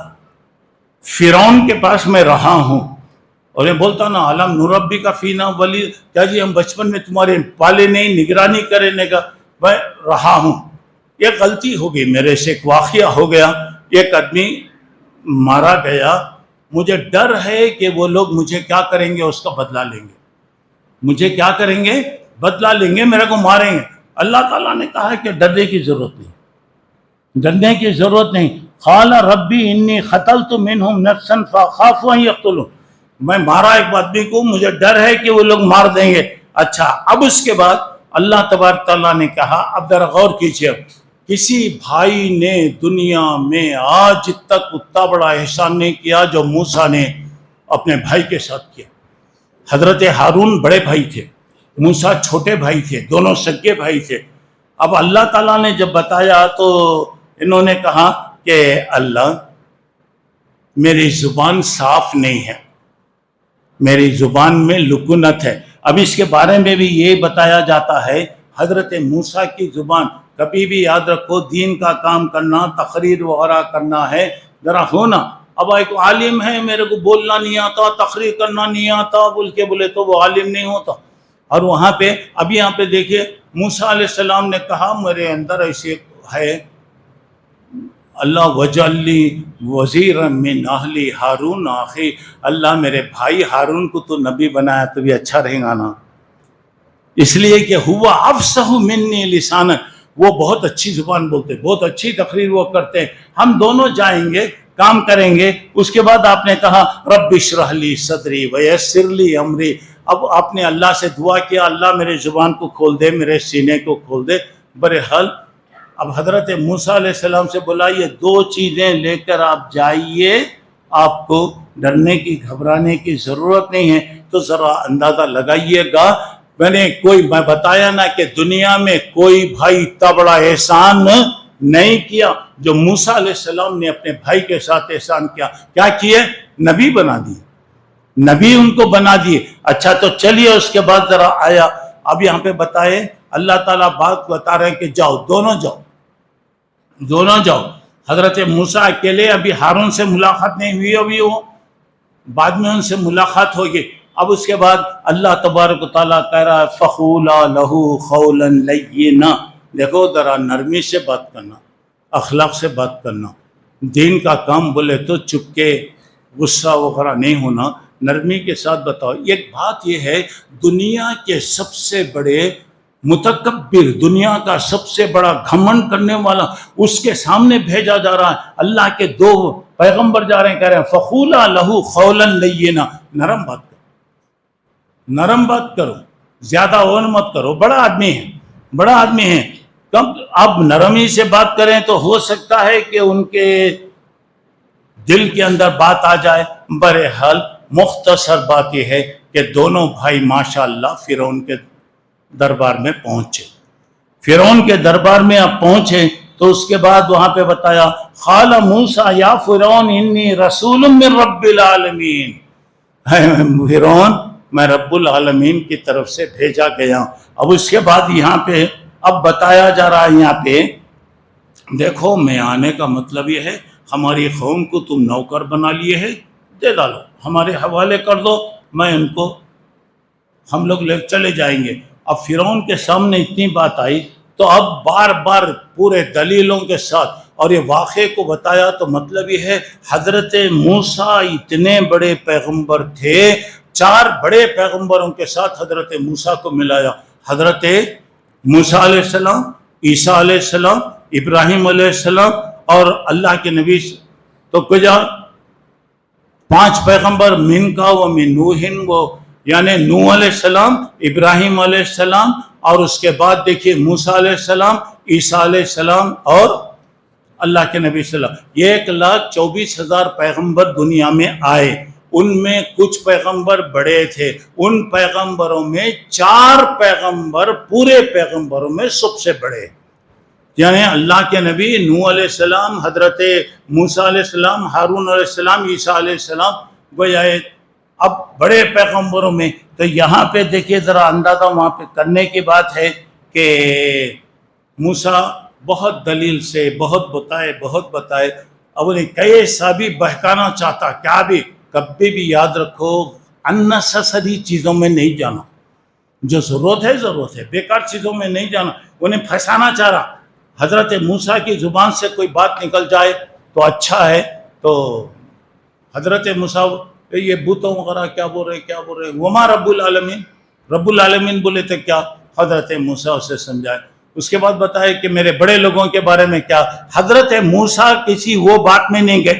فرعون کے پاس میں رہا ہوں، اور یہ بولتا نا علم نربی کا فینا ولی، کیا جی ہم بچپن میں تمہارے پالے نہیں، نگرانی کرنے کا میں رہا ہوں. یہ غلطی ہو گئی میرے سے، ایک واقعہ ہو گیا، ایک آدمی مارا گیا. مجھے ڈر ہے کہ وہ لوگ مجھے کیا کریں گے، اس کا بدلہ لیں گے، مجھے کیا کریں گے، بدلہ لیں گے، میرے کو ماریں گے. اللہ تعالیٰ نے کہا کہ ڈرنے کی ضرورت نہیں، ڈرنے کی ضرورت نہیں. قال ربی انی قتلت منہم نفسا فاخاف ان یقتلون، میں مارا ایک آدمی کو، مجھے ڈر ہے کہ وہ لوگ مار دیں گے. اچھا، اب اس کے بعد اللہ تبارک تعالیٰ نے کہا، اب ذرا غور کیجیے، کسی بھائی نے دنیا میں آج تک اتنا بڑا احسان نہیں کیا جو موسیٰ نے اپنے بھائی کے ساتھ کیا. حضرت ہارون بڑے بھائی تھے، موسیٰ چھوٹے بھائی تھے، دونوں سگے بھائی تھے. اب اللہ تعالیٰ نے جب بتایا تو انہوں نے کہا کہ اللہ میری زبان صاف نہیں ہے، میری زبان میں لکنت ہے. اب اس کے بارے میں بھی یہ بتایا جاتا ہے، حضرت موسیٰ کی زبان، کبھی بھی یاد رکھو دین کا کام کرنا، تقریر وغیرہ کرنا ہے ذرا ہونا. اب ایک عالم ہے، میرے کو بولنا نہیں آتا، تقریر کرنا نہیں آتا بول کے بولے تو وہ عالم نہیں ہوتا. اور وہاں پہ اب یہاں پہ دیکھیے موسیٰ علیہ السلام نے کہا میرے اندر ایسے ہے، اللہ وجعلنی وزیرا من اہلی ہارون اخی، اللہ میرے بھائی ہارون کو تو نبی بنایا تو بھی اچھا رہے گا نا، اس لیے کہ ہوا افصح منی لسانا، وہ بہت اچھی زبان بولتے، بہت اچھی تقریر وہ کرتے ہیں. ہم دونوں جائیں گے، کام کریں گے. اس کے بعد آپ نے کہا رب اشرح لی صدری ویسر لی امری. اب آپ نے اللہ سے دعا کیا، اللہ میرے زبان کو کھول دے، میرے سینے کو کھول دے. بہرحال اب حضرت موسیٰ علیہ السلام سے بولا یہ دو چیزیں لے کر آپ جائیے، آپ کو ڈرنے کی گھبرانے کی ضرورت نہیں ہے. تو ذرا اندازہ لگائیے گا، میں بتایا نا کہ دنیا میں کوئی بھائی اتنا بڑا احسان نہیں کیا جو موسیٰ علیہ السلام نے اپنے بھائی کے ساتھ احسان کیا. کیا کیے؟ نبی بنا دیے، نبی ان کو بنا دیے. اچھا تو چلیے اس کے بعد ذرا آیا، اب یہاں پہ بتائے اللہ تعالیٰ بات بتا رہے ہیں کہ جاؤ، دونوں جاؤ. حضرت موسیٰ اکیلے، ابھی ہارون سے ملاقات نہیں ہوئی، ابھی وہ بعد میں ان سے ملاقات ہوگی. اب اس کے بعد اللہ تبارک و تعالیٰ کہہ رہا ہے فَقُولَا لَهُ قَوْلًا لَيِّنًا. دیکھو ذرا نرمی سے بات کرنا، اخلاق سے بات کرنا. دین کا کام بولے تو چپ کے غصہ وغیرہ نہیں ہونا، نرمی کے ساتھ بتاؤ. ایک بات یہ ہے، دنیا کے سب سے بڑے متکبر، دنیا کا سب سے بڑا گھمنڈ کرنے والا، اس کے سامنے بھیجا جا رہا ہے. اللہ کے دو پیغمبر جا رہے ہیں، کہہ رہے ہیں فَقُولَا لَهُ قَوْلًا لَيِّنًا. نرم بات کرو، نرم بات کرو، زیادہ اون مت کرو. بڑا آدمی ہے. کم اب نرمی سے بات کریں تو ہو سکتا ہے کہ ان کے دل کے اندر بات آ جائے. بہرحال مختصر بات یہ ہے کہ دونوں بھائی ماشاءاللہ فرعون کے دربار میں پہنچے. فرعون کے دربار میں اب پہنچے تو اس کے بعد وہاں پہ بتایا قال موسیٰ یا فرعون انی رسول من رب العالمین. فرعون میں رب العالمین کی طرف سے بھیجا گیا. اب اس کے بعد یہاں پہ اب بتایا جا رہا ہے، یہاں پہ دیکھو میں آنے کا مطلب یہ ہے ہماری قوم کو تم نوکر بنا لیے ہے، دے ڈالو، ہمارے حوالے کر دو، میں ان کو، ہم لوگ لے چلے جائیں گے. اب فرعون کے سامنے اتنی بات آئی تو اب بار بار پورے دلیلوں کے ساتھ اور یہ واقعے کو بتایا. تو مطلب یہ ہے حضرت موسیٰ اتنے بڑے پیغمبر تھے، 4 بڑے پیغمبروں کے ساتھ حضرت موسیٰ کو ملایا. حضرت موسیٰ علیہ السلام، عیسیٰ علیہ السلام، ابراہیم علیہ السلام اور اللہ کے نبی. تو کجا 5 پیغمبر، من کا و من نوح، وہ یعنی نوح علیہ السلام، ابراہیم علیہ السلام، اور اس کے بعد دیکھیے موسیٰ علیہ السلام، عیسیٰ علیہ السلام اور اللہ کے نبی صلی اللہ علیہ وسلم. 1,24,000 پیغمبر دنیا میں آئے. ان میں کچھ پیغمبر بڑے تھے، ان پیغمبروں میں 4 پیغمبر پورے پیغمبروں میں سب سے بڑے، یعنی اللہ کے نبی نوح علیہ السلام، حضرت موسیٰ علیہ السلام، ہارون علیہ السلام، عیسیٰ علیہ السلام. گویا اب بڑے پیغمبروں میں. تو یہاں پہ دیکھیے ذرا اندازہ وہاں پہ کرنے کی بات ہے کہ موسیٰ بہت دلیل سے بہت بتائے. اب انہیں کیسا بھی بہکانا چاہتا، کیا بھی، کبھی بھی یاد رکھو اننیسیسری چیزوں میں نہیں جانا. جو ضرورت ہے، بیکار چیزوں میں نہیں جانا. انہیں پھنسانا چاہ رہا. حضرت موسیٰ کی زبان سے کوئی بات نکل جائے تو اچھا ہے. تو حضرت موسیٰ یہ بتوں وغیرہ کیا بول رہے وما رب العالمین بولے تھے کیا. حضرت موسیٰ اسے سمجھائے. اس کے بعد بتائے کہ میرے بڑے لوگوں کے بارے میں کیا. حضرت موسیٰ کسی وہ بات میں نہیں گئے،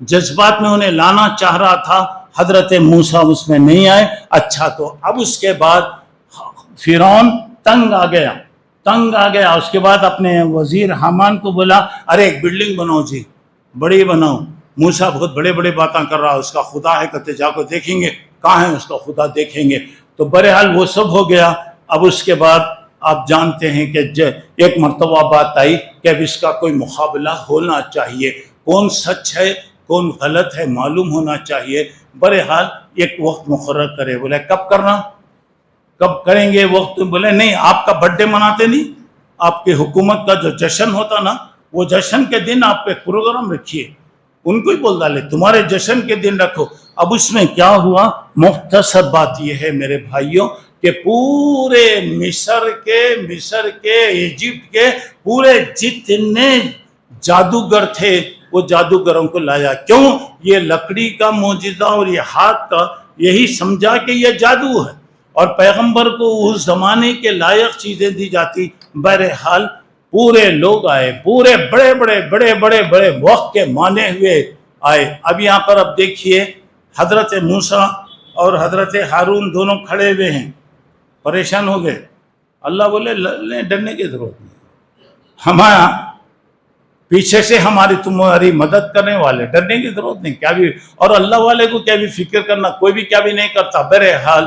جذبات میں انہیں لانا چاہ رہا تھا. حضرت موسیٰ اس میں نہیں آئے. اچھا تو اب اس کے بعد فرعون تنگ آ گیا. اس کے بعد اپنے وزیر حامان کو بولا ارے ایک بلڈنگ بناؤ جی، بڑی بناؤ. موسیٰ بہت بڑے باتیں کر رہا، اس کا خدا ہے، کہتے جا کو دیکھیں گے کہاں ہے اس کا خدا، دیکھیں گے. تو بہرحال وہ سب ہو گیا. اب اس کے بعد آپ جانتے ہیں کہ ایک مرتبہ بات آئی کہ اب اس کا کوئی مقابلہ ہونا چاہیے، کون سچ ہے کون غلط ہے معلوم ہونا چاہیے. بہرحال ایک وقت مقرر کرے. بولے کب کرنا، کب کریں گے وقت؟ بولے نہیں، آپ کا برتھ ڈے مناتے نہیں، آپ کی حکومت کا جو جشن ہوتا نا، وہ جشن کے دن آپ ایک پروگرام رکھیے. ان کو ہی بول ڈالے تمہارے جشن کے دن رکھو. اب اس میں کیا ہوا؟ مختصر بات یہ ہے میرے بھائیوں کہ پورے مصر کے ایجپٹ کے پورے جتنے جادوگر تھے وہ جادوگروں کو لایا. کیوں؟ یہ لکڑی کا معجزہ اور یہ ہاتھ کا، یہی سمجھا کہ یہ جادو ہے اور پیغمبر کو اس زمانے کے لائق چیزیں دی جاتی. بہرحال پورے لوگ آئے، پورے بڑے وقت کے مانے ہوئے آئے. اب یہاں پر اب دیکھیے حضرت موسیٰ اور حضرت ہارون دونوں کھڑے ہوئے ہیں، پریشان ہو گئے. اللہ بولے ڈرنے کی ضرورت نہیں، ہمارا پیچھے سے تمہاری مدد کرنے والے، ڈرنے کی ضرورت نہیں. کیا بھی اور اللہ والے کو کیا بھی فکر کرنا، کوئی بھی کیا بھی نہیں کرتا. بہرحال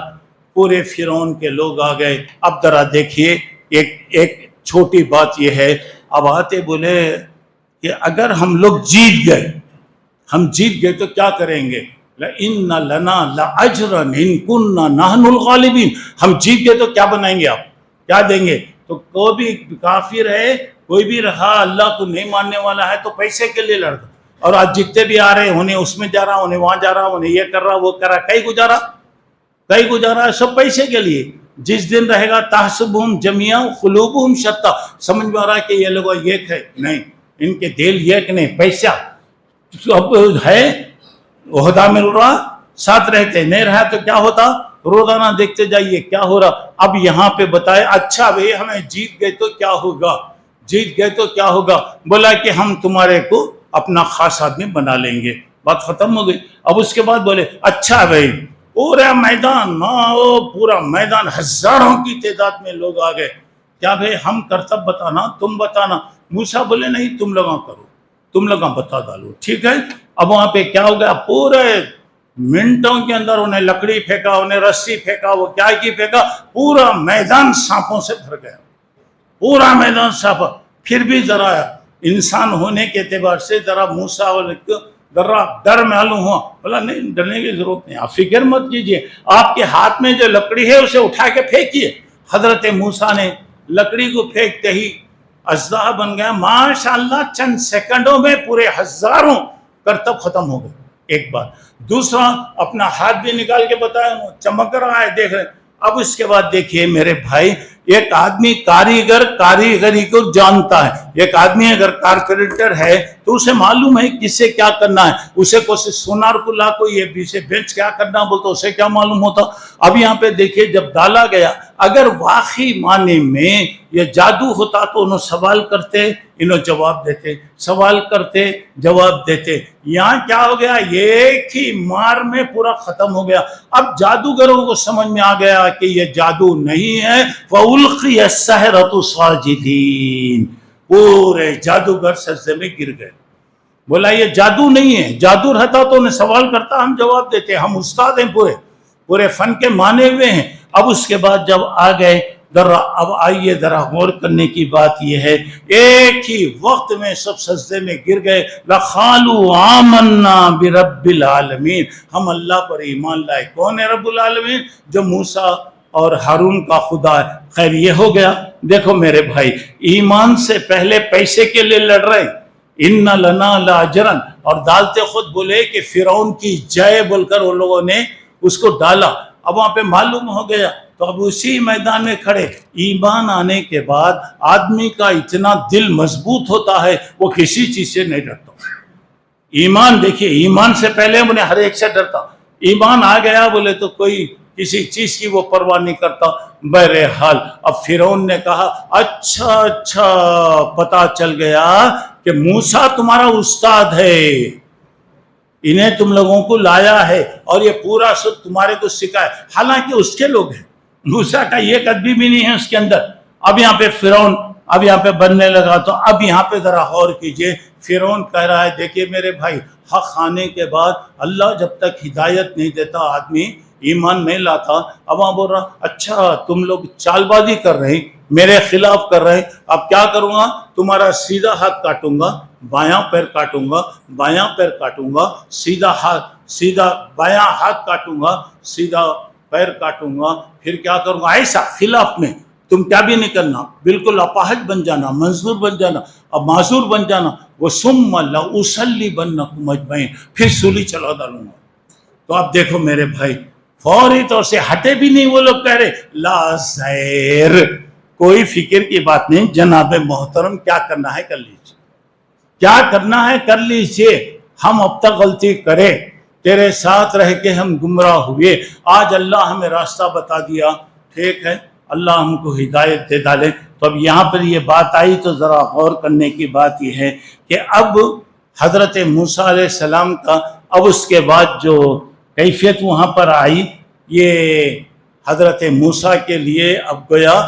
پورے فرعون کے لوگ آ گئے. اب ذرا دیکھیے ایک چھوٹی بات یہ ہے. اب آتے بولے کہ اگر ہم لوگ جیت گئے تو کیا کریں گے؟ لَإِنَّ لَنَا لَأَجْرًا إِن كُنَّا نَحْنُ الْغَالِبِينَ. ہم جیت گئے تو کیا بنائیں گے، آپ کیا دیں گے؟ تو کوئی بھی کافر ہے، کوئی بھی رہا اللہ کو نہیں ماننے والا ہے تو پیسے کے لیے لڑتا. اور آج جتنے بھی آ رہے ہیں، انہیں اس میں جا رہا، انہیں وہاں جا رہا، انہیں یہ کر رہا وہ کر رہا، کئی گزارا ہے، سب پیسے کے لیے. جس دن رہے گا تحسبہم جمیعا قلوبہم شتیٰ، سمجھ میں آ رہا ہے کہ یہ لوگ ایک ہے، نہیں، ان کے دل ایک نہیں. پیسہ اب ہے، عہدہ مل رہا، ساتھ رہتے، نہیں رہا تو کیا ہوتا؟ روزانہ دیکھتے جائیے کیا ہو رہا. اب یہاں پہ بتائے اچھا بھئی ہمیں جیت گئے تو کیا ہوگا؟ بولا کہ ہم تمہارے کو اپنا خاص آدمی بنا لیں گے. بات ختم ہو گئی. اب اس کے بعد بولے اچھا بھئی پورا میدان ہزاروں کی تعداد میں لوگ آ گئے. کیا بھئی ہم کرتب بتانا، تم بتانا؟ موسیٰ بولے نہیں، تم لوگاں کرو، تم لوگاں بتا ڈالو. ٹھیک ہے. اب وہاں پہ کیا ہو گیا؟ پورے منٹوں کے اندر انہیں لکڑی پھینکا، انہیں رسی پھینکا، وہ کیا کی پھینکا، پورا میدان سانپوں سے بھر گیا، پورا میدان سانپ. پھر بھی ذرا انسان ہونے کے اعتبار سے ذرا موسیٰ ذرا ڈر معلوم ہوا. بولا نہیں، ڈرنے کی ضرورت نہیں، آپ فکر مت کیجیے، آپ کے ہاتھ میں جو لکڑی ہے اسے اٹھا کے پھینکیے. حضرت موسیٰ نے لکڑی کو پھینکتے ہی اژدہا بن گیا. ماشاءاللہ چند سیکنڈوں میں پورے ہزاروں کرتب ختم ہو گئے. ایک بات. دوسرا اپنا ہاتھ بھی نکال کے بتایا، چمک رہا ہے، دیکھ رہے. اب اس کے بعد دیکھیے میرے بھائی، ایک آدمی کاریگری کو جانتا ہے. ایک آدمی اگر کارپینٹر ہے تو اسے معلوم ہے کسے کیا کرنا ہے. اسے کوئی سونار کو لا کو یہ اسے بینچ کیا کرنا بولتا، اسے کیا معلوم ہوتا. اب یہاں پہ دیکھیے جب ڈالا گیا، اگر واقعی معنی میں یہ جادو ہوتا تو انہوں سوال کرتے، انہوں جواب دیتے، سوال کرتے، جواب دیتے. یہاں کیا ہو گیا؟ ایک ہی مار میں پورا ختم ہو گیا. اب جادوگروں کو سمجھ میں آ گیا کہ یہ جادو نہیں ہے. فَأُلْقِيَ السَّحَرَةُ سَاجِدِينَ، پورے جادوگر سجدے میں گر گئے. بولا یہ جادو نہیں ہے، جادو رہتا تو انہیں سوال کرتا، ہم جواب دیتے، ہم استاد ہیں، پورے فن کے مانے ہوئے ہیں. اب اس کے بعد جب آ گئے اب آئیے ذرا غور کرنے کی بات یہ ہے، ایک ہی وقت میں سب سجدے میں گر گئے. لَقَالُوا آمَنَّا بِرَبِّ الْعَالَمِينَ، ہم اللہ پر ایمان لائے. کون ہے رب العالمین؟ جو موسیٰ اور ہارون کا خدا ہے. خیر یہ ہو گیا. دیکھو میرے بھائی، ایمان سے پہلے پیسے کے لیے لڑ رہے ہیں. اِنَّ لَنَا لَأَجْرًا، اور ڈالتے خود بولے کہ فرعون کی جے بول کر ان لوگوں نے اس کو ڈالا. اب وہاں پہ معلوم ہو گیا تو اب اسی میدان میں کھڑے. ایمان آنے کے بعد آدمی کا اتنا دل مضبوط ہوتا ہے وہ کسی چیز سے نہیں ڈرتا. ایمان دیکھیے، ایمان سے پہلے انہیں ہر ایک سے ڈرتا. ایمان آ گیا بولے تو کوئی کسی چیز کی وہ پرواہ نہیں کرتا. بہرحال اب فرعون نے کہا اچھا پتا چل گیا کہ موسیٰ تمہارا استاد ہے. انہیں تم لوگوں کو لایا ہے اور یہ پورا سب تمہارے کو سکھایا، حالانکہ اس کے لوگ ہیں، موسیٰ کا یہ قدبی بھی نہیں ہے اس کے اندر۔ اب یہاں پہ فرعون اب یہاں پہ بننے لگا، تو اب یہاں پہ ذرا غور کیجئے، فرعون کہہ رہا ہے دیکھیے میرے بھائی، حق آنے کے بعد اللہ جب تک ہدایت نہیں دیتا آدمی ایمان نہیں لاتا۔ اب وہاں بول رہا اچھا تم لوگ چال بازی کر رہے ہیں، میرے خلاف کر رہے ہیں، اب کیا کروں گا، تمہارا سیدھا ہاتھ کاٹوں گا، بایاں پیر کاٹوں گا، بایاں پیر کاٹوں گا، سیدھا ہاتھ، سیدھا بایاں ہاتھ کاٹوں گا، سیدھا پیر کاٹوں گا، پھر کیا کروں گا، ایسا خلاف میں تم کیا بھی نہیں کرنا، بالکل اپاہج بن جانا، منظور بن جانا، اب معذور بن جانا، وہ ثم لأصلبنکم اجمعین، پھر سولی چلا ڈالوں گا۔ تو اب دیکھو میرے بھائی، فوری طور سے ہٹے بھی نہیں، وہ لوگ کہہ رہے لا زیر، کوئی فکر کی بات نہیں، جناب محترم کیا کرنا ہے کر لیجیے، کیا کرنا ہے کر لیجیے، ہم اب تک غلطی کرے، تیرے ساتھ رہ کے ہم گمراہ ہوئے، آج اللہ ہمیں راستہ بتا دیا، ٹھیک ہے، اللہ ہم کو ہدایت دے ڈالے۔ تو اب یہاں پر یہ بات آئی تو ذرا غور کرنے کی بات یہ ہے کہ اب حضرت موسیٰ علیہ السلام کا اب اس کے بعد جو کیفیت وہاں پر آئی، یہ حضرت موسیٰ کے لیے اب گویا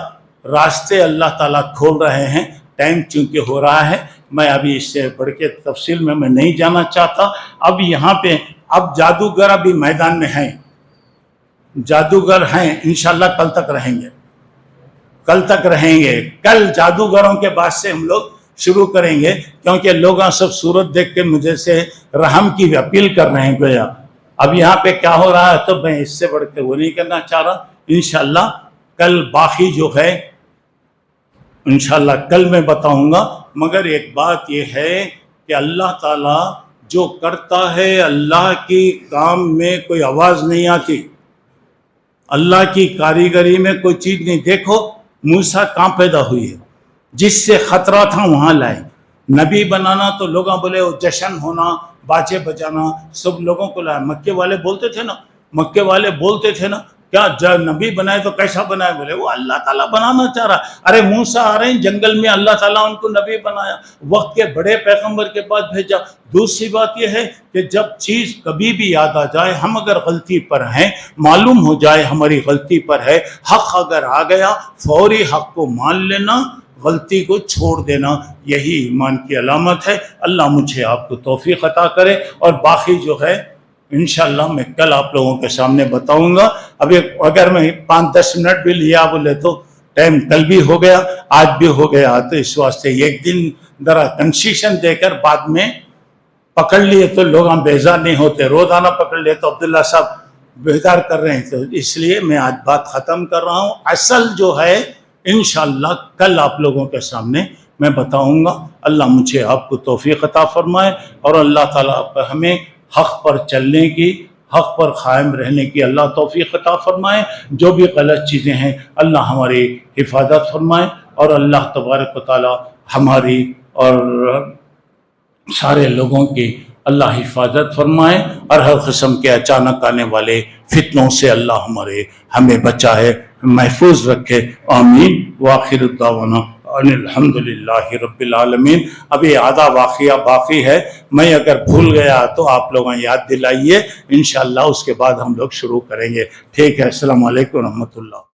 راستے اللہ تعالیٰ کھول رہے ہیں، ٹائم چونکہ ہو رہا ہے، میں ابھی اس سے بڑھ کے تفصیل میں نہیں جانا چاہتا۔ اب یہاں پہ اب جادوگر ابھی میدان میں ہیں، جادوگر ہیں، انشاءاللہ کل تک رہیں گے، کل تک رہیں گے، کل جادوگروں کے بعد سے ہم لوگ شروع کریں گے، کیونکہ لوگ سب صورت دیکھ کے مجھے سے رحم کی اپیل کر رہے ہیں گویا۔ اب یہاں پہ کیا ہو رہا ہے تو میں اس سے بڑھ کے وہ نہیں کرنا چاہ رہا، انشاءاللہ کل باقی جو ہے انشاءاللہ کل میں بتاؤں گا۔ مگر ایک بات یہ ہے کہ اللہ تعالیٰ جو کرتا ہے، اللہ کی کام میں کوئی آواز نہیں آتی، اللہ کی کاریگری میں کوئی چیز نہیں۔ دیکھو موسیٰ کہاں پیدا ہوئی ہے، جس سے خطرہ تھا وہاں لائے، نبی بنانا تو لوگاں بولے وہ جشن ہونا، باجے بجانا، سب لوگوں کو لائے۔ مکے والے بولتے تھے نا، مکے والے بولتے تھے نا، کیا جب نبی بنائے تو کیسا بنائے، بولے وہ اللہ تعالیٰ بنانا چاہ رہا، ارے موسیٰ آ رہے ہیں جنگل میں، اللہ تعالیٰ ان کو نبی بنایا، وقت کے بڑے پیغمبر کے پاس بھیجا۔ دوسری بات یہ ہے کہ جب چیز کبھی بھی یاد آ جائے، ہم اگر غلطی پر ہیں، معلوم ہو جائے ہماری غلطی پر ہے، حق اگر آ گیا فوری حق کو مان لینا، غلطی کو چھوڑ دینا، یہی ایمان کی علامت ہے۔ اللہ مجھے آپ کو توفیق عطا کرے، اور باقی جو ہے انشاءاللہ میں کل آپ لوگوں کے سامنے بتاؤں گا۔ ابھی اگر میں 5-10 منٹ بھی لیا بولے تو ٹائم کل بھی ہو گیا، آج بھی ہو گیا، تو اس واسطے ایک دن ذرا کنسیشن دے کر بعد میں پکڑ لیے تو لوگ ہم بیزار نہیں ہوتے، روزانہ پکڑ لیے تو عبداللہ صاحب بیدار کر رہے ہیں، تو اس لیے میں آج بات ختم کر رہا ہوں۔ اصل جو ہے انشاءاللہ کل آپ لوگوں کے سامنے میں بتاؤں گا۔ اللہ مجھے آپ کو توفیق عطا فرمائے، اور اللہ تعالیٰ ہمیں حق پر چلنے کی، حق پر قائم رہنے کی اللہ توفیق عطا فرمائے۔ جو بھی غلط چیزیں ہیں اللہ ہماری حفاظت فرمائے، اور اللہ تبارک و تعالیٰ ہماری اور سارے لوگوں کی اللہ حفاظت فرمائے، اور ہر قسم کے اچانک آنے والے فتنوں سے اللہ ہمیں بچائے، محفوظ رکھے، آمین۔ وآخر الدعوانا ان الحمدللہ رب العالمین۔ ابھی آدھا واقعہ باقی ہے، میں اگر بھول گیا تو آپ لوگوں یاد دلائیے، انشاءاللہ اس کے بعد ہم لوگ شروع کریں گے، ٹھیک ہے؟ السلام علیکم ورحمۃ اللہ۔